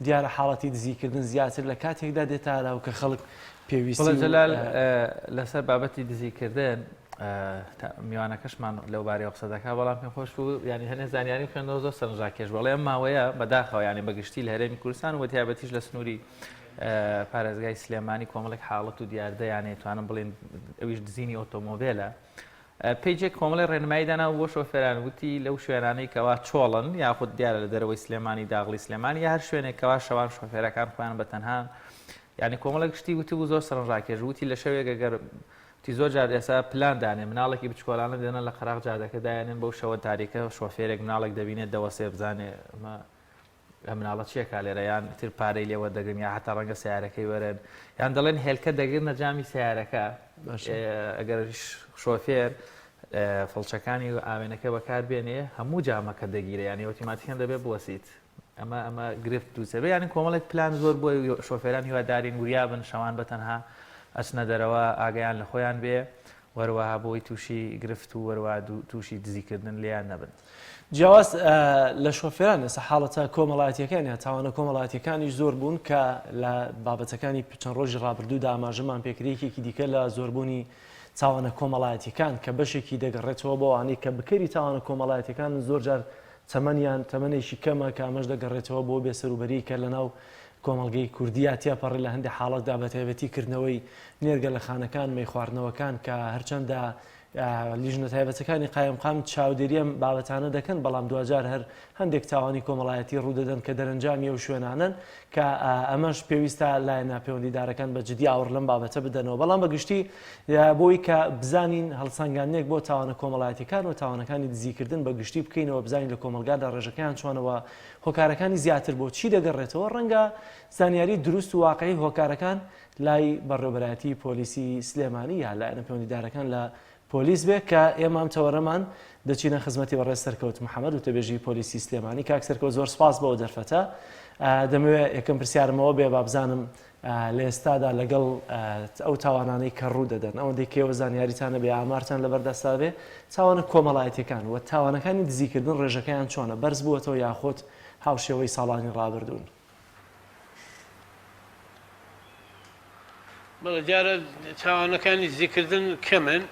دیارە حاڵەتی دزیکردن زیاتر لە کاتێکدا دێتاراو کە خەڵک پێویستی جەلال لەسەر بابەتی دزیکردن میوانەکەشمان لەو بارەی قسە دەکات بەڵام پێم خۆش بوو ینی هەنێ زانیاری خوێندەوە زۆر سەرنجاکێش بەڵێ ئەم ماوەیە بەداخەوە ینی بەگشتی لە هەرێمی کوردستان و تایبەتیش لە سنووری پارێزگای سلێمانی کۆمەڵێک حاڵەت و دیاردە یانێ توانم بڵێن ئەویش دزینی ئۆتۆمۆبیلە پێیجێک کۆمەڵی ڕێنماییدانا بۆ شۆفێران وتی لەو شوێنانەی کەوا چۆڵن یاخود دیارە لە دەرەوەی سلێمانی داغڵی سلێمانی یا هەر شوێنێکەوە شەوان شۆفێرەکان خۆیان بەتەنها ینی کۆمەڵێک شتی وتی بوو زۆر سەرنجاکێش وتی لە شەوێک ئەگەر تی زۆر جار ئێستا پلان دانێ مناڵێکی بچکۆلانە دێنە لە قەراغ جادەکە دایانێن بەو شەوە تاریکە شۆفێرێک مناڵێک دەبینێت دەوەسێ بزانێ مناڵە چیەکە لێرە یان تر پارەی لێوە دەگرن یا هەتا ڕەنگە سیارەکەی وەرن یان دەڵێن هێلکە دەگرنە جامی سیارەکە ئەگەر شۆفێر فڵچەکانی ئاوێنەکە بەکار بێنێ هەموو جامەکە دەگیرە یانی ئۆتۆماتیکەن دەبێت بوەسیت ئەمە گرفت دووسێ ینی کۆمەڵێک پلان زۆر بۆ شۆفێران هیوادارین وریا بن شەوان بەتەنها ئەچنە دەرەوە ئاگیان لە خۆیان بێ وەروەها بۆی تووشی گرفت و وەروە تووشی دزیکردن لیان نەبن. جیاواز لە شۆفێران ئێستا حاڵەتە کۆمەڵایەتیەکان یا تاوانە کۆمەڵایەتیەکانیش زۆر بوون کە لە بابەتەکانی چەند ڕۆژی ڕابردوودا ئاماژەمان پێکرێکێکی دیکە لە زۆربوونی تاوانە کۆمەڵایەتیەکان کە بەشێکی دەگەڕێتەوە بۆوانەی کە بکەری تاوانە کۆمەڵایەتەکان زۆر جار تەمەنێکی کەمە کە ئەمەش دەگەڕێتەوە بۆ بێسەروبەری کە لەناو کۆمەلگەی کوردیا تیاپەڕێ لە هەندێک حاڵەتدا بە تایبەتیکردنەوەی نێرگە لە خانەکان مەی خواردنەوەکان کە هەرچەندە لیژنە تایبەتەکانی قایمقام چاودێریە بابەتانە دەکەن بەڵام دوجار هەر هەندێک تاوانی کۆمەڵایەتی ڕوودەدەن کە دەرەنجامی ئەو شوێنانن کە ئەمەش پێویستە لای ناپەیوەندیدارەکان بە جدی ئاور لەم بابەتە بدەنەوە بەڵام بەگشتی بۆی کە بزانین هەڵسەنگانێک بۆ تاوانە کۆمەڵایەتیەکان و تاوانەکانی دزیکردن بەگشتی بکەینەوە بزانین لە کۆمەلگادا ڕێژەکان چۆنەوە هۆکارەکانی زیاتر بۆ چی دەگەڕێتەوە ڕەنگە زانیاری دروست و واقعی هۆکارەکان لای بەڕێوەبەرایەتی پۆلیسی سلێمانی یا لای ناپەیوەندیدارەکان لە پۆلیس بێ کە ئێمە تەوەرەمان دەچینە خزمەتی بەڕێز سەرکەوت محەممەد و تەبێژی پۆلیسی سلێمانی کاک سەرکەوت زۆر سپاس بەوە دەرفەتە دەمەوێت یەکەم پرسیارمەوە بێ با بزانم لە ئێستادا لەگەڵ ئەو تاوانانەی کە ڕوو دەدەن ئەوەندەی کێوە زانیاریتانە بێ ئامارتان لەبەردەستا بێ تاوانە کۆمەڵایەتیەکان و تاوانەکانی دزیکردن ڕێژەکەیان چۆنە بەرز بووەتەوە یاخۆت هاوشێوەی ساڵانی ڕابردوون. بەڵێ دیارە تاوانەکانی دزیکردن کەمن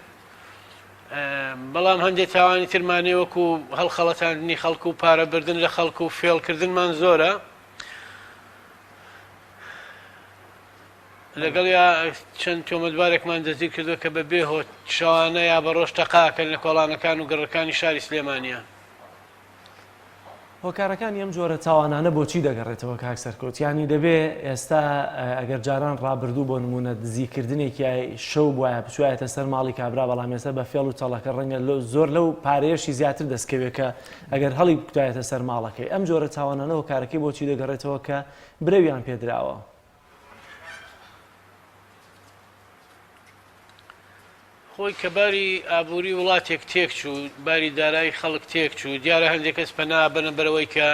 بەڵام هەندێک تاوانی ترمانێ وەکو هەڵخەڵەتاندنی خەڵکو و پارەبردن لە خەڵکو و فێڵکردنمان زۆرە لەگەڵ یا چەند تۆمەتبارێکمان دەزی کردو کە بە بێ هۆ شەوانە یا بە ڕۆژ تەقاکەن لە کۆڵانەکان و گەڕەکانی شاری سلێمانیە. هۆکارەکانی ئەم جۆرە تاوانانە بۆچی دەگەڕێتەوە کاک سەرکەوت ینی دەبێ ئێستا ئەگەر جاران ڕابردوو بۆ نمونە دزیکردنێکی شەو بواە بچوایەتە سەر ماڵی کابرا بەڵام ێستا بە فێڵ و تەڵەکە ڕەنگە زۆر لەو پارێشی زیاتر دەستکەوێت کە ئەگەر هەڵی بکوایەتە سەر ماڵەکەی ئەم جۆرە تاوانانە هۆکارەکەی بۆچی دەگەڕێتەوە کە برەویان پێدراوە. خۆی کە باری ئابووری وڵاتێک تێک چوو باری دارایی خەڵک تێک چوو دیارە هەندێک کەس پەنا بنە بەرەوەی کە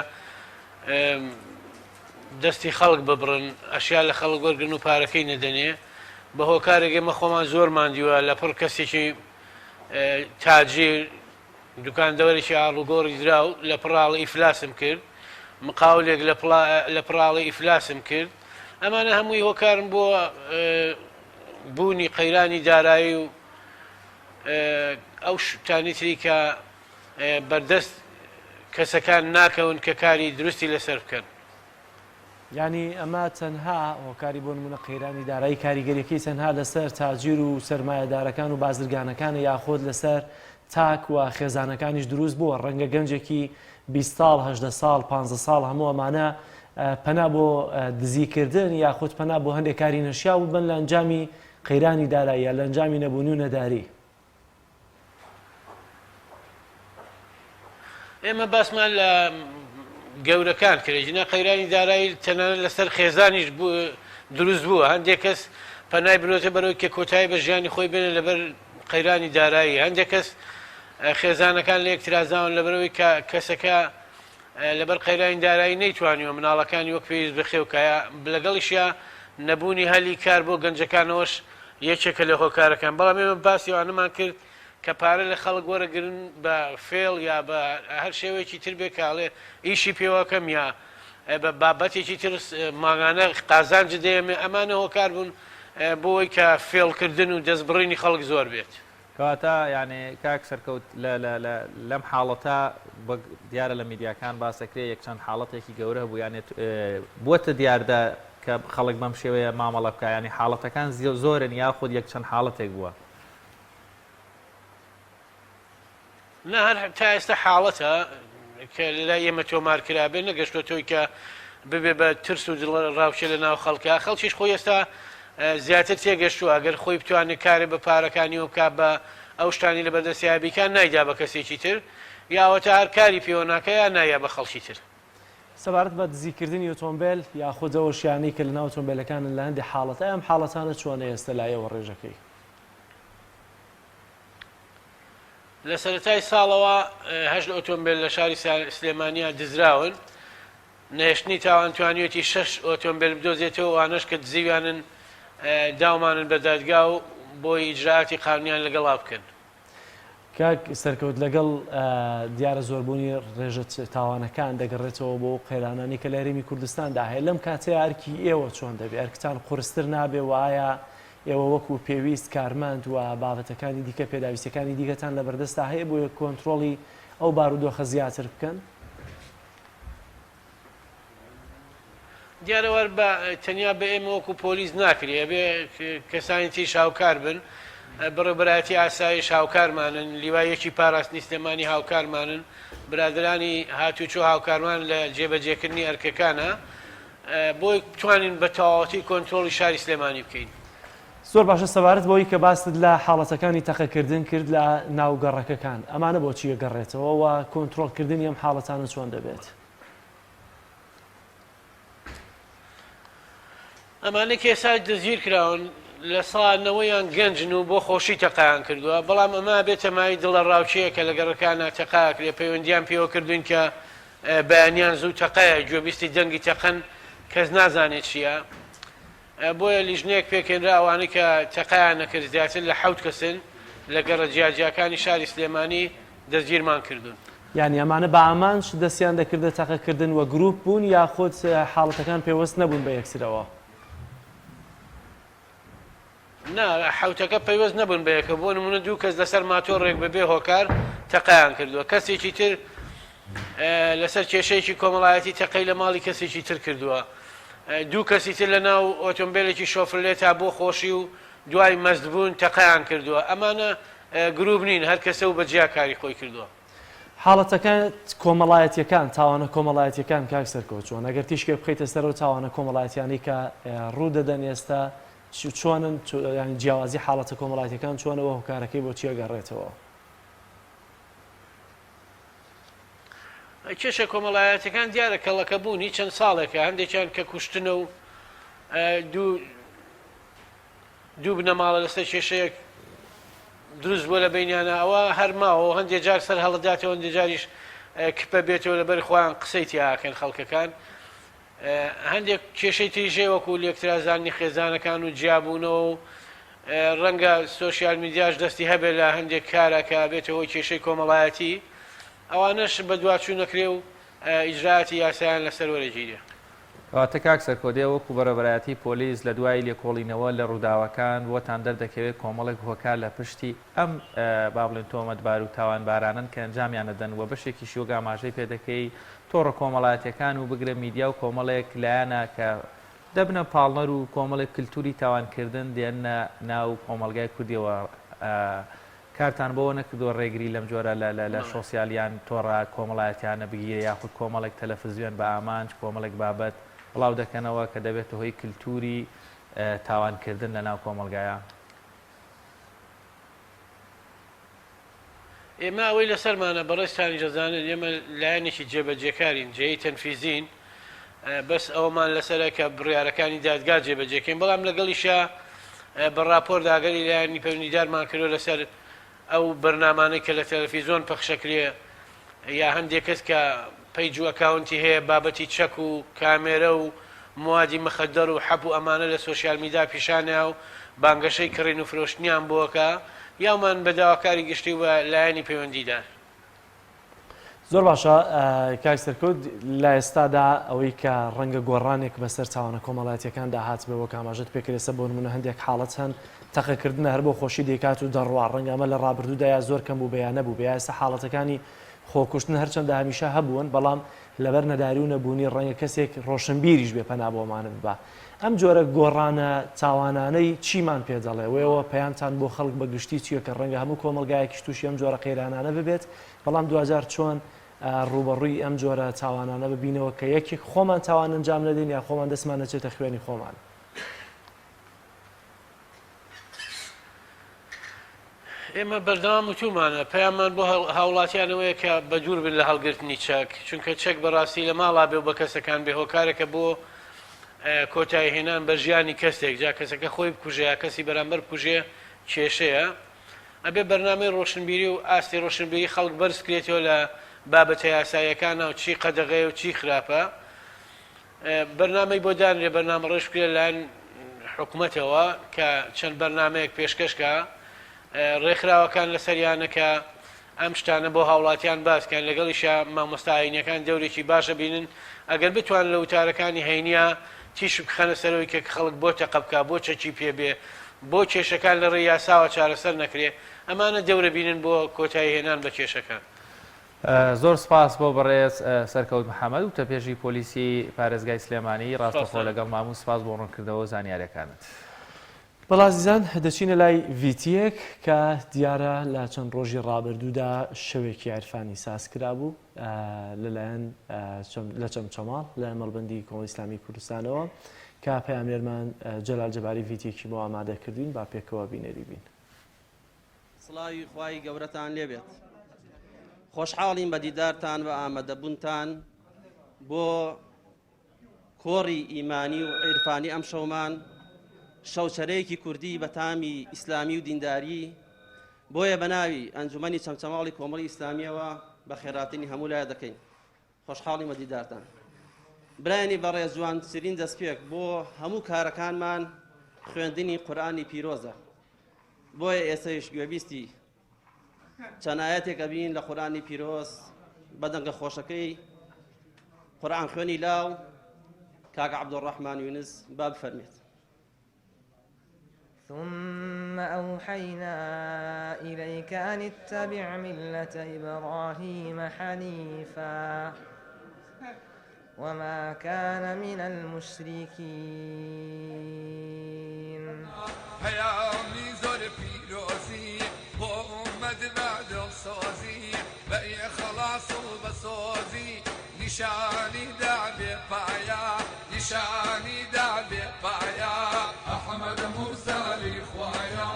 دەستی خەڵک ببڕن ئەشیا لە خەڵک وەرگن و پارەکەی نەدەنێ بە هۆکارێک ئێمە خۆمان زۆرمان دیوە لە پڕ کەسێکی تاجیر دوکاندەوەرێکی ئاڵوگۆڕی دراو لە پڕاڵی ئیفلاسم کرد مقاولێک لە پڕاڵی ئیفلاسم کرد ئەمانە هەمووی هۆکارم بۆ بوونی قەیرانی دارایی و ئەو شتانیتری کە بەردەست کەسەکان ناکەون کە کاری درستی لەسەر بکەن. ینی ئەمە تەنها هۆکاری بۆ نمونە قەیرانی دارایی کاریگەریەکەی تەنها لەسەر تاجیر و سەرمایەدارەکان و بازرگانەکانە یاخۆت لەسەر تاک و خێزانەکانیش دروست بووە ڕەنگە گەنجێکی 20 ساڵ 18 ساڵ 15 ساڵ هەموو ئەمانە پەنا بۆ دزیکردن یاخود پەنا بۆ هەندێک کاری نەشیا و بن لە ئەنجامی قەیرانی دارایی یا لە ئەنجامی نەبوونی و نەداری. ئێمە باسمان لە گەورەکان کرێژینە قەیرانی دارایی تەنانەت لەسەر خێزانیش دروست بووە هەندێک کەس پەنای برۆتە بەرەوەی کە کۆتایی بە ژیانی خۆی بێنە لەبەر قەیرانی دارایی هەندێک کەس خێزانەکان لە یەکترازاون لەبەرەوەی کەسەکە لەبەر قەیرانی دارایی نەیتوانیوە مناڵەکانی وەک پێویست بخێوکایە لەگەڵیشە نەبوونی هەلی کار بۆ گەنجەکانەوەش یەکێکە لە هۆکارەکان بەڵام ئێمە باسی ئەوانەمان کرد کە پارە لە خەڵک وەرەگرن بە فێڵ یا بە هەر شێوەیەکی تر بێ کاڵێ ئیشی پێوەکەم یا بە بابەتێکی تر ماگانە قازانج دێمێ ئەمانە هۆکار بوون بۆی کە فێڵکردن و دەستبڕینی خەڵک زۆر بێت. کەواتە یعنی کاک سەرکەوت لەم حاڵەتە دیارە لە میدیاکان باسەکرێ یەکچەند حاڵەتێکی گەورە بوو یانێ بووەتە دیاردا کە خەڵک بەم شێوەیە مامەڵە بکە ینی حاڵەتەکان زۆرن یاخود یەکچەند حاڵەتێک بووە. نه هەر تا ئێستا حاڵەتە کە لای ئێمە تۆمارکرابێ نەگەشتۆ تۆی کە ببێ بە ترس و ڕاوچێ لە ناو خەڵکە خەڵکیش خۆی ئێستا زیاتر تێگەشتووە ئەگەر خۆی بتوانێت کارێ بە پارەکانی و بکات بە ئەو شتانی لە بەردەستیابیکان نایدا بە کەسێکی تر یاوەتە هەر کاری پێوە ناکە یا نایە بە خەڵکی تر. سەبارەت بە دزیکردنی ئۆتۆمبیل یاخودەوە شیانەی کە لە ناو ئۆتۆمبیلەکانن لە هەندێک حاڵەتە ئەم حاڵەتانە چۆنە ئێستا لایەوە ڕێژەکەی؟ لە سەرەتای ساڵەوە هەشت ئۆتۆمبیل لە شاری سلێمانیا دزراون نهێشتنی تاوان توانیوەتی 6 ئۆتۆمبیل بدۆزێتەوە وانش کە دزیوانن داومانن بە دادگا و بۆی ئیجراعاتی قانونیان لەگەڵا بکەن. کاک سەرکەوت لەگەڵ دیارە زۆربوونی ڕێژە تاوانەکان دەگەڕێتەوە بۆ قەیرانانی کە لە هەرێمی کوردستاندا هەیە لەم کاتەیە ئەرکی ئێوە چۆن دەبێت ئەرکتان قورستر نابێ وایە ئێوە وەکو پێویست کارمەند و بابەتەکانی دیکە پێداویستەکانی دیگەتان لە بەردەستا هەیە بۆ کۆنتترۆلی ئەو بارودۆخە زیاتر بکەن؟ دیارەوە بە تەنیا بە ئێمە وەکو پۆلیس ناکرێ بێ کەسانی تری شاوکار بن بڕێبەتی ئاسایش هاوکارمانن لیوایەکی پاراستنی سلێمانی هاوکارمانن برادرانی هاتوچۆ هاوکارمان لە جێبەجێکردنی ئەرکەکانە بۆی بتوانین بە تەواوەتی کۆنتترۆلی شاری سلێمانی بکەین. زۆر باشە سەبارەت بۆی کە باست لە حاڵەتەکانی تەقەکردن کرد لە ناوگەڕەکەکان ئەمانە بۆچی گەڕێتەوە و کۆنتترۆلکردنی ئەم حاڵەتانە چۆن دەبێت؟ ئەمانە کێسا دەزگیر کراون لە ساڵانەوەیان گەنجن و بۆ خۆشی تەقایان کردووە بەڵام ئەمە بێتە مای دڵە ڕاوچەیە کە لە گەڕەکانە تەقاکرێ پەیوەندیان پێوە کردوین کە بەیانیان زوو تەقایە گوێبیستی دەنگی تەقەن کەس نازانێت چییە بۆیە لیژنەیەک پێکێنرا ئەوانەی کە تەقایان نەکرد زیاتر لە 7 کەسن لە گەڕە جیاجیەکانی شاری سلێمانی دەستگیرمان کردوون. یعنی ئەمانە بە ئامانج دەستیان دەکردە تەقەکردن وە گروپ بوون یاخود حاڵەتەکان پێوەست نەبوون بە یەکسرەوە؟ حوتەکە پەیوەست نەبوون بەیەکە بۆ نمونە دوو کەس لەسەر ماتۆڕێک بەبێ هۆکار تەقایان کردووە کەسێکی تر لەسەر کێشەیەکی کۆمەڵایەتی تەقەی لە ماڵی کەسێکی تر کردووە دوو کەسی تر لە ناو ئۆتۆمبیلێکی شۆفرلێت تا بۆ خۆشی و دوای مەزدبوون تەقایان کردووە ئەمانە گروپ نین هەر کەسە و بەجیا کاری خۆی کردووە. حاڵەتەکان کۆمەڵایەتیەکان تاوانە کۆمەڵایەتیەکان کاک سەرکەوت چۆن ئەگەر تیشکێ بخەیتە سەر و تاوانە کۆمەڵایەتیانی کە ڕوودەدەن ئێستا چۆنن جیاوازی حاڵەتە کۆمەڵایەتەکان چۆنەوە هۆکارەکەی بۆ چیە گەڕێتەوە؟ کێشە کۆمەڵایەتەکان دیارە کەڵەکە بوونی چەند ساڵێکە هەندێکیان کە کوشتنە و دوو بنەماڵە لەسەر کێشەیەک دروست بۆ لە بینیانە ئەوە هەرماوە هەندێک جار سەر هەڵداتەوە هەندێک جاریش کپە بێتەوە لەبەر خۆیان قسەی تیاکەن خەڵکەکان هەندێک کێشەی تریژێ وەکو لێکترازانی خێزانەکان و جیابوونەوە و ڕەنگە سۆشیال میدیاش دەستی هەبێت لە هەندێک کارەکە بێتەوە کێشەی کۆمەڵایەتی ئەوانەش بە دواچوو نەکرێ و ئیجراعاتی یاسایان لەسەر وەرەگیرێ. کاتە کاک سەرکۆدێ وەکو بەڕێبەرایەتی پۆلیس لە دوای لێکۆڵینەوە لە ڕووداوەکان بۆتان دەردەکەوێت کۆمەڵێک هۆکار لە پشتی ئەم با بڵێن تۆمەتبار و تاوانبارانن کە ئەنجامیانە دەن و بەشێکی شیوە ئاماژەی پێدەکەی تۆڕە کۆمەڵایەتیەکان و بگرە میدیا و کۆمەڵێک لایەنە کە دەبنە پاڵنەر و کۆمەڵێک کللتوری تاوانکردن دێنە ناو کۆمەلگای کوردیەوە کارتان بۆ نەکردو ڕێگری لەم جۆرە لە سۆسیالیان تۆڕە کۆمەڵایەتیانە بگیرە یاخود کۆمەڵێک تەلەڤیزیۆن بە ئامانج کۆمەڵێک بابەت بڵاو دەکەنەوە کە دەبێت هۆی کللتوری تاوانکردن لە ناو کۆمەلگایە؟ ئێمە ئەوەی لەسەرمانە بەڕێستانی جەزانن ئێمە لایەنێکی جێبەجێکارین جێی تەنفیزین بەس ئەومان لەسەرە کە بڕیارەکانی دادگا جێبەجێکەین بەڵام لەگەڵیشە بە راپۆر داگەری لایەنی پەیوەندیدارمان کردو لەسەر ئەو بەرنامانەی کە لە تەلەڤیزۆن پەخشەکرێ یا هەندێک کەس کە پەیج و ئەکاونتی هەیە بابەتی چەک و کامێرە و موادی مەخەدەر و حەب و ئەمانە لە سۆشیال میدیا پیشانە و بانگەشەی کڕین و فرۆشتنیان بۆکە یامان بە داواکاری گشتی و لایەنی پەیوەندیدار. زۆر باشە کاک سەرکەوت لە ئێستادا ئەوەی کە ڕەنگە گۆڕانێک بەسەر چاوانە کۆمەڵایەتیەکان داهات بەوە کاماژت پێکرێسە بۆ نمونە هەندێک حاڵەت هەن تەقەکردنە هەر بۆ خۆشی دەیکات و دەڕوا ڕەنگە ئەمە لە ڕابردوودایا زۆر کەم بوو بەیان نەبوو بە ئێستا حاڵەتەکانی خۆکوشتن هەرچەندە هەمیشە هەبوون بەڵام لەبەر نەداری و نەبوونی ڕەنگە کەسێک ڕۆشنبیریش بێ پەنا بۆمانە ببە ئەم جۆرە گۆڕانە تاوانانەی چیمان پێ دەڵێ وێەوە پەیامتان بۆ خەڵک بە گشتی چیە کە ڕەنگە هەموو کۆمەلگایەکی تووشی ئەم جۆرە قەیرانانە ببێت بەڵام 2000 چۆن ڕوبەڕووی ئەم جۆرە تاوانانە ببینەوە کە یەکی خۆمان تاوان ئەنجام نەدەین یا خۆمان دەستمان نەچێتە خوێنی خۆمان. ئێمە بەردەوام وتومانە پەیامان بۆ هاوڵاتیانەوەیە کە بە دوور بن لە هەڵگرتنی چەک چونکە چەک بەڕاستی لە ماڵا بێ و بە کەسەکان بێ هۆکارێکە بۆ کۆتایی هێنان بە ژیانی کەسێک جا کەسەکە خۆی بکوژەیە کەسی بەرامبەر بکوژێ کێشەیە ئەبێ بەرنامەی ڕۆشنبیری و ئاستی ڕۆشنبیری خەڵک بەرزکرێتەوە لە بابەتە یاساییەکانە و چی قەدەغەیە و چی خراپە بەرنامەی بۆ دانرێ بەرنامە ڕێژکرێ لایەن حکوومەتەوە کە چەند بەرنمەیەک پێشکەشکە ڕێکخراوەکان لەسەریانەکە ئەم شتانە بۆ هاوڵاتیان باسکەن لەگەڵیشە مامۆستا ئاینیەکان دەورێکی باشە بینن ئەگەر بتوان لە وتارەکانی هەینیا تیش بخەنە سەرەوەی کە خەڵک بۆ تەقەبکە بۆ چەکی پێبێ بۆ کێشەکان لە ڕێی یاساوە چارەسەر نەکرێ ئەمانە دەورە بینن بۆ کۆتایی هێنان بە کێشەکان. زۆر سپاس بۆ بەڕێز سەرکەوت محەممەد و تەپێژی پۆلیسی پارێزگای سلێمانی ڕاستەخۆ لەگەڵ ماموو سپاس بۆ ڕوونکردەوە زانیاریەکانت. بەڵازیزان دەچینە لای ڤیتیەک کە دیارە لە چەند ڕۆژی ڕابردوودا شەوێکی عرفانی سازکرا بوو لەلایەن لە چەمچەماڵ لە مەڵبەندی کۆمەڵی ئیسلامی کوردستانەوە کە پەیامێرمان جەلال جەباری ڤیتیەکی بۆ ئامادەکردین با پێکەوە بینەری بین. سڵاوی خوای گەورەتان لێبێت. خۆشحاڵین بە دیدارتان و ئامادەبوونتان بۆ کۆڕی ئیمانی و عیرفانی ئەم شەومان شەوچەرەیەکی کوردی بە تامی ئیسلامی و دینداری بۆیە بە ناوی ئەنجومەنی چەمچەماڵی کۆمەڵی ئیسلامیەوە بە خێراتنی هەموو لایە دەکەین. خۆشحاڵی بە دیدارتان. برایانی بەڕێز جوانترین دەستپێک بۆ هەموو کارەکانمان خوێندنی قورئانی پیرۆزە. بۆیە ئێستەیش گوێبیستی چەند ئایەتێکە بین لە قورئانی پیرۆز بەدەنگە خۆشەکەی قورئان خوێنی لاو کاک عەبدوڕەحمان یونس با بفەرمێت. ثم أوحينا إليك أن اتبع ملة إبراهيم حنيفا وما كان من المشركين. هيامي زور بيروزي وأمد بعد الصوزي بأي خلاص وبصوزي نشاني دعبي بايا نشاني دعبي بايا أحمد موسى لإخوايا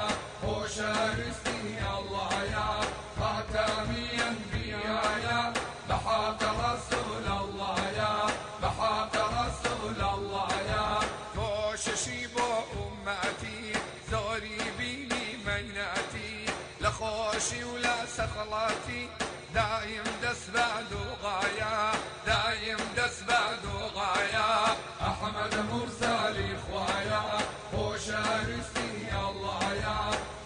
وشارستي الله يا خاتمي أنبيايا بحق رسول الله يا بحق رسول الله يا توششي بو أمتي زوري بيني ميناتي لخوشي ولا سخلاتي دايم دس بعد غايا دايم دس بعد غايا أحمد مرسى لإخوايا وشارستي الله يا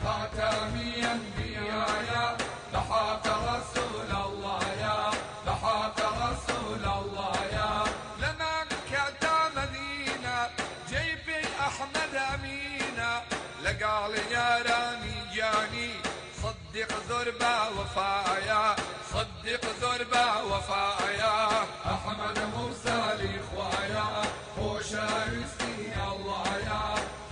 خاتمي أنبيايا بحق رسول الله يا بحق رسول الله يا لما كتا مدينة جيبي أحمد أمينة لقال يا راني جاني صدق ذربة وفايا صدق ذربة وفايا أحمد موسى لإخوايا وشارستي الله يا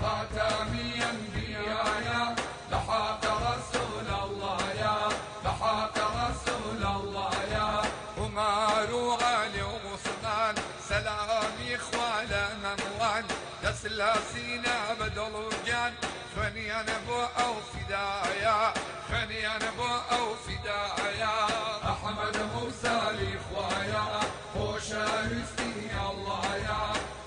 خاتمي أنبيايا بحق رسول الله يا بحق رسول الله يا عمر وعلي وعثمان سلامي إخوانا منوان دسلاسينا بدل وجان خني أنا بو أو فدايا خني أنا بو أو فدايا أحمد موسى لإخوايا وشارستي الله يا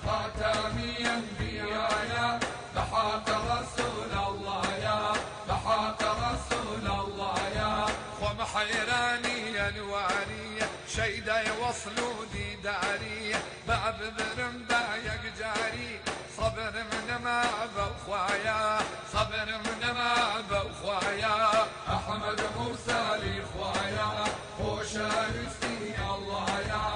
خاتمي أنبيايا بحق رسول الله يا بحق رسول الله يا ومحيراني أنواني شيدا يوصلوا دي داري باب برم بايق جاري صبر من ما بأخوايا صبر من ما بأخوايا أحمد موسى لإخوايا وشارستي الله يا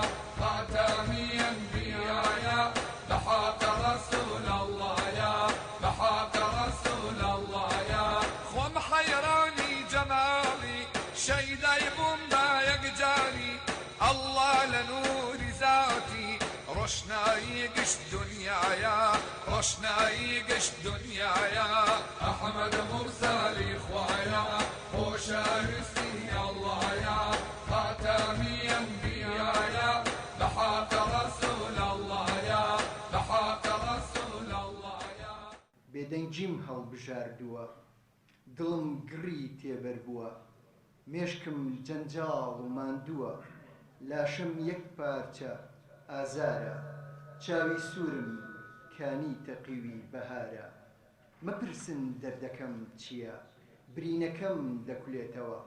خاتمي أنبيايا بحق رسول الله يا بحق رسول الله يا خوم حيراني جمالي شيدا يبوم بايق جاري الله لنور ذاتي رشنا يقش دنيايا رشنا يقش دنيايا أحمد مرسى لإخوايا وشارستي الله يا خاتمي أنبيايا بحق رسول الله يا بحق رسول الله يا بێدەنگیم هەڵبژاردووە دڵم گڕی تێبەر بووە مێشکم جەنجاڵ و ماندووە لاشم یەک پارچە ئازارە چاوی سوورم کانی تەقیوی بەهارە مەپرسن دەردەکەم چییە؟ برینەکەم دەکولێتەوە،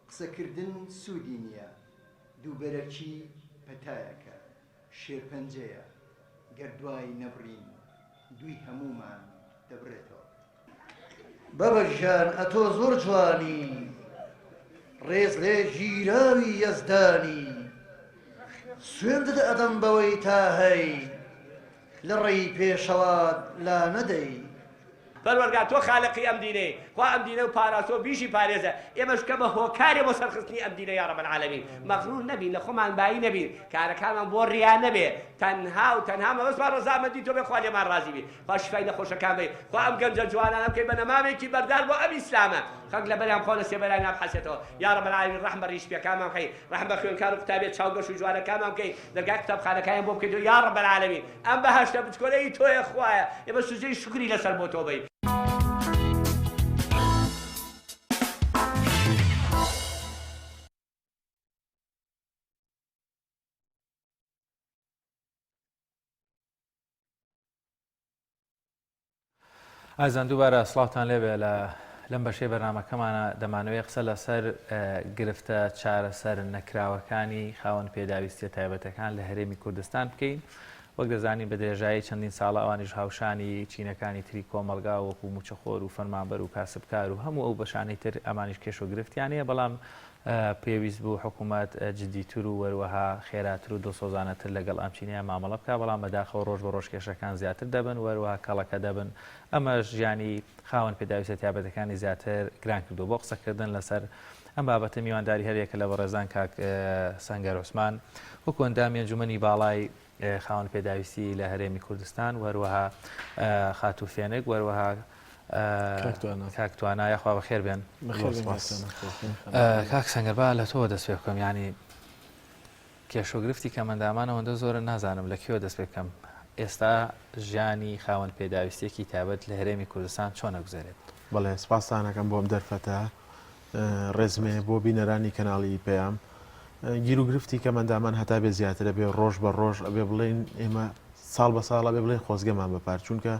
قسەکردن سوودی نییە، دووبەرەکی پەتایەکە، شێرپەنجەیە، گەردوای نەبڕین دوی هەمومان دەبرێتەوە. بەبەژیان ئەتۆ زۆر جوانی ڕێز لێ ژیراوی یەزدانی سوێن دەدە ئەدەم بەوەی تا هەی لە ڕێی پێشەوات لا نەدەی. پەروەرگار تۆ خالقی ئەم دینەی خوا ئەم دینە و پاراسۆ بیشی پارێزە ئێمەش کە بە هۆکارێ بۆ سەرخستنی ئەم دینە یا رب العالمین مەغرور نەبین لە خۆمان بایی نەبین کارەکانمان بۆ ڕیا نەبێ تەنها و تەنها مەبەستمان ڕەزامەندی تۆ بێ خوا لێمان ڕازی بێ خوا شیفای نەخۆشەکان بێ خوا ئەم گەنجە جوانانە بکەی بە نەمامێکی بەردار بۆ ئەم ئیسلامە خەک لە بەریان خۆ لە سێبەرای نابحەسێتەوە یا رب العالمین ڕەحم بە ڕیشپیەکانمان بکەی ڕەحم بە خوێنکار و قوتابێت چاوگەش و جوانەکانمان بکەی دەرگای قوتابخانەکانیان بۆ بکەیتەوە یا رب العالمین ئەم بەهەشتە بچکۆلەی تۆیە خوایە ئێمە سوزەی شکری لەسەر بۆ تۆ بەی. ئازان دووبارە سڵاوتان لێبێ لەم بەشەی بەرنامەکەمانە دەمانەوەی قسە لەسەر گرفتە چارەسەر نەکراوەکانی خاوەن پێداویستیە تایبەتەکان لە هەرێمی کوردستان بکەین. وەک دەزانین بە درێژایی چەندین ساڵە ئەوانیش هاوشانی چینەکانی تری کۆمەلگا وەکو موچەخۆر و فەرمانبەر و کاسبکار و هەموو ئەو بەشانەی تر ئەمانیش کێش و گرفتیانەیە بەڵام پێویست بوو حکوومەت جدیتر و وەروەها خێراتر و دڵسۆزانەتر لەگەڵ ئەم چینەیە مامەڵە بکە بەڵام بەداخەوە ڕۆژ بە ڕۆژ کێشەکان زیاتر دەبن وەروەها کەڵەکە دەبن ئەمە ژیانی خاوەن پێداویستە تایبەتەکانی زیاتر گران کردو بۆ قسەکردن لەسەر ئەم بابەتە میوانداری هەرێکە لە بەڕێزان کاک سەنگەر عوسمان وەکو ئەندامی ئەنجومەنی باڵای خاوەن پێداویستی لە هەرێمی کوردستان وەروەها خاتوفێنک وەروەها کاکتوانە یاخوا بەخێر بێن کاک سەنگەربا لە تۆ دەست پێ بکەم ینی کێشۆگرفتی کەمەندامانە ئەوەندە زۆرە نازانم لە کێوە دەست پێ بکەم ئێستا ژیانی خاوەن پێداویستێکی تایبەت لە هەرێمی کوردستان چۆن ئەگوزارێت؟ بەڵێ سپاسانەکەم بۆم دەرفەتە ڕێزمێ بۆ بینەرانی کەناڵی پێیام گیر و گرفتی کەمەندامان هەتا بێ زیاترە بێ ڕۆژ بە ڕۆژ ئەبێ بڵێن ئێمە ساڵ بە ساڵە بێ بڵێن خۆزگەمان بەپار چونکە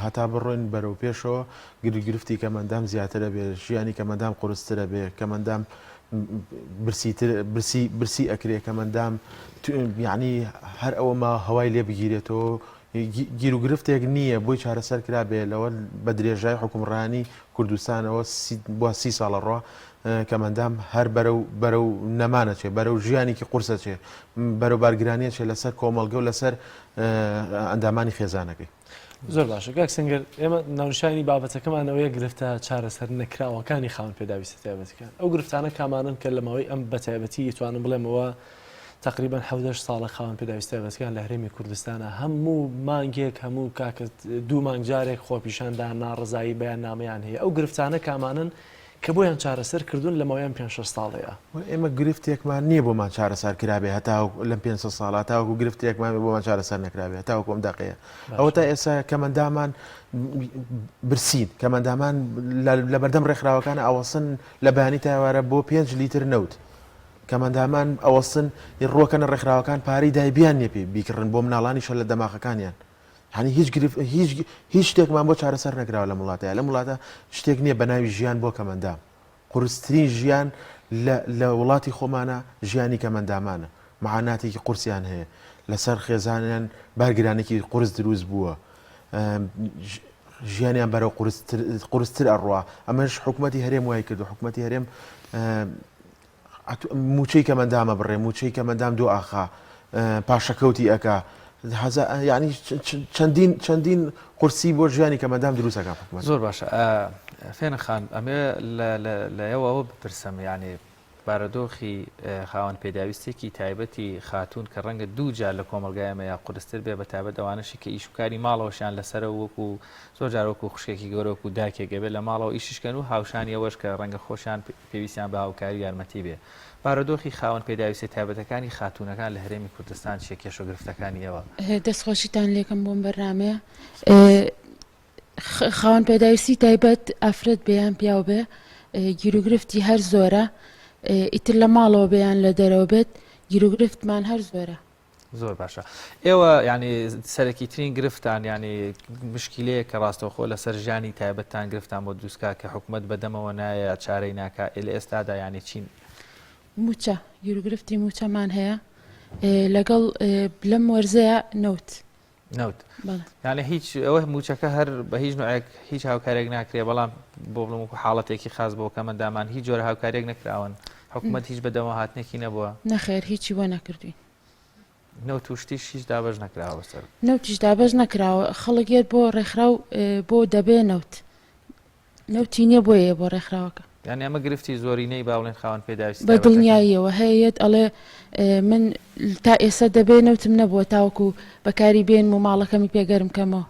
هەتا بڕۆین بەرەو پێشەوە گیر و گرفتی کەمەندام زیاترە بێ ژیانی کەمەندام قورسترە بێ کەمەندام برسی ئەکرێ کەمەندام یعنی هەر ئەوەمە هەوای لێ بگیرێتەوە گیر و گرفتێک نییە بۆی چارەسەر کرا بێ لەوە بە درێژای حکومڕانی کوردستانەوە بۆ 30 ساڵە ڕۆ کەمەندام هەر بەرەو نەمانەچێ بەرەو ژیانێکی قورسە چێ بەرەو بارگرانیە چێ لەسەر کۆمەڵگە و لەسەر ئەندامانی خێزانەکەی. زۆر باشە کاک سەنگەر ئێمە ناونشانی بابەتەکەمانەوەی گرفتە چارەسەر نەکراوەکانی خاوەن پێداویستە تایبەتەکان ئەو گرفتانە کامانن کە لە ماوەی ئەم بەتایبەتی توانم بڵێمەوە تقریبا 17 ساڵە خاوەن پێداویستە تایبەتەکان لە هەرێمی کوردستانە هەموو مانگێک هەموو کاکت دوو مانگ جارێک خۆپیشاندا ناڕزایی بەیان نامەیان هەیە ئەو گرفتانە کامانن کە بۆیان چارەسەر کردوون لە ماوەیان 5 ساڵەیە ئێمە گرفتێکمان نییە بۆمان چارەسەر کرابێ هەتا لەم 500 ساڵە تاوەکو گرفتێکمان بۆمان چارەسەر نەکرابێت تاوەکو ئەم دەقەیە ئەوە تا ئێستا کەمەندامان برسین کەمەندامان لە بەردەم ڕێکخراوەکان ئەوەسن لە بەیانی تاوارە بۆ 5 لیتر نەوت کەمەندامان ئەوەسن ڕۆکەنە ڕێکخراوەکان پارەی دایبیان نێپی بیکردن بۆ مناڵانیشە لە دەماغەکانیان هەنی هیچ شتێکمان بۆ چارەسەر نەکراوە لە وڵاتەیە لە وڵاتە شتێک نییە بە ناوی ژیان بۆ کەمەندام قورسترین ژیان لە وڵاتی خۆمانە ژیانی کەمەندامانە مەعاناتێکی قورسیان هەیە لەسەر خێزانیان بارگرانێکی قورس دروست بووە ژیانیان بەرەو قورستر ئەڕوا ئەمەش حکوومەتی هەرێم وای کردو حکوومەتی هەرێم موچەی کەمەندامە بڕێ موچەی کەمەندام دو ئاخا پاشەکەوتی ئەکا ینی چەندین قورسی بۆ ژیانی کەمەندام دروستەکە زۆر باشە فێنە خان ئەمێ لەیەوەوە بپرسم ینی بارەدۆخی خاوەن پێداویستێکی تایبەتی خاتون کە ڕەنگە دوو جار لە کۆمەلگایەمە یا قورستر بێ بە تایبەت ئەوانەشی کە ئیشوکاری ماڵەوەشیان لەسەرە وەکو زۆر جار وەکو خوشکێکی گەورەوەکو داکێک بێت لە ماڵەوە ئیشیشکەن و هاوشانی ئەوەش کە ڕەنگە خۆشیان پێویستیان بە هاوکاری یارمەتی بێ بارەدۆخی خاوەن پێداویستی تایبەتەکانی خاتونەکان لە هەرێمی کوردستان چیە کێشۆگرفتەکانی ئەوە دەستخۆشیتان لێکم بۆم بەرنامەیە خاوەن پێداویستی تایبەت ئافرەت بێیان پیاو بێ گیرروگرفتی هەر زۆرە ئیتر لە ماڵەوە بێیان لە دەرەوە بێت گیرروگرفتمان هەر زۆرە زۆر باشە ئێوە ینی سەرەکی ترین گرفتان ینی مشکلەیە کە ڕاستەوخۆ لەسەر ژیانی تایبەتتان گرفتان بۆ دروستکە کە حکوومەت بەدەمەوە نایە چارەی ناکە لە ئێستادا ینی چین موچە گیرروگرفتی موچەمان هەیە لەگەڵ لەم وەرزەیە نەوت یعنی هیچ ئەوە موچەکە هەر بە هیچ نوعێک هیچ هاوکارێک ناکرێ بەڵام بۆ بڵم وەکو حاڵەتێکی خاص بۆ کەمەندامان هیچ جۆرە هاوکارێک نەکراون حکوومەت هیچ بەدەوە هاتنێکی نەبووە نەخێر هیچی وە نەکردوین نەوت توشتیش هیچ دابەش نەکراوە سەر نەوتیش دابەش نەکراوە خەڵکێت بۆ ڕێکخراو بۆ دەبێ نەوتی نییە بۆیە بۆ ڕێکخراوەکە یعنی ئەمە گرفتی زۆرینەی باڵێن خاوەن پێداویستی بە دڵنیاییەوە هەیەت ئەڵێ من تا ئێستا دەبێ نەوتم نەبووە تاوەکو بەکاری بێن و ماڵەکەمی پێگەرم کەمەوە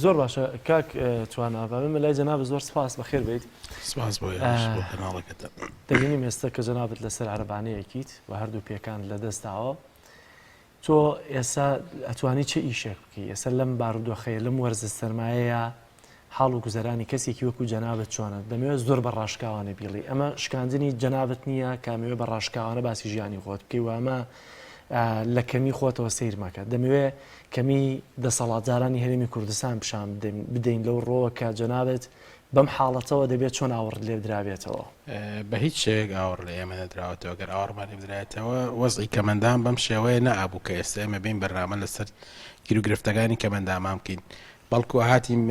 زۆر باشە کاک توانابا من لای جەناب زۆر سپاس بەخێر بیت سپاس بۆ کەناڵەکەتە دەبینیم ئێستا کە جەنابەت لەسەر عەرەبانەیەکیت و هەردوو پێکان لە دەستاوە تۆ ئێستا ئەتوانی چه ئیشێک بکەی ئێستا لەم بارودۆخەیە لەم وەرزە سەرمایەیە حاڵ و گوزەرانی کەسێکی وەکو جەنابەت چۆنە دەمەوێت زۆر بە ڕاشکاوانە بیڵی ئەمە شکاندنی جەنابەت نییە کامەوێ بە ڕاشکاوانە باسی ژیانی خۆت بکەی و ئەمە لە کەمی خۆتەوە سیر مەکە دەمەوێت کەمی دەسەڵاتدارانی هەرێمی کوردستان پیشان بدەین لەو ڕۆوە کە جەنابەت بەم حاڵەتەوە دەبێت چۆن ئاوەڕ لێ درابێتەوە بە هیچ شێک ئاوەڕ لە ئێمە نەدراوەتەوە گەر ئاوەڕمان لێ بدرایێتەوە وەزعی کەمەندان بەم شێوەیە نەئابوو کە ئێستا ئێمە بین بەرنامە لەسەر گیر و گرفتەکانی کەمەندامان بکەین بەڵکو هاتیم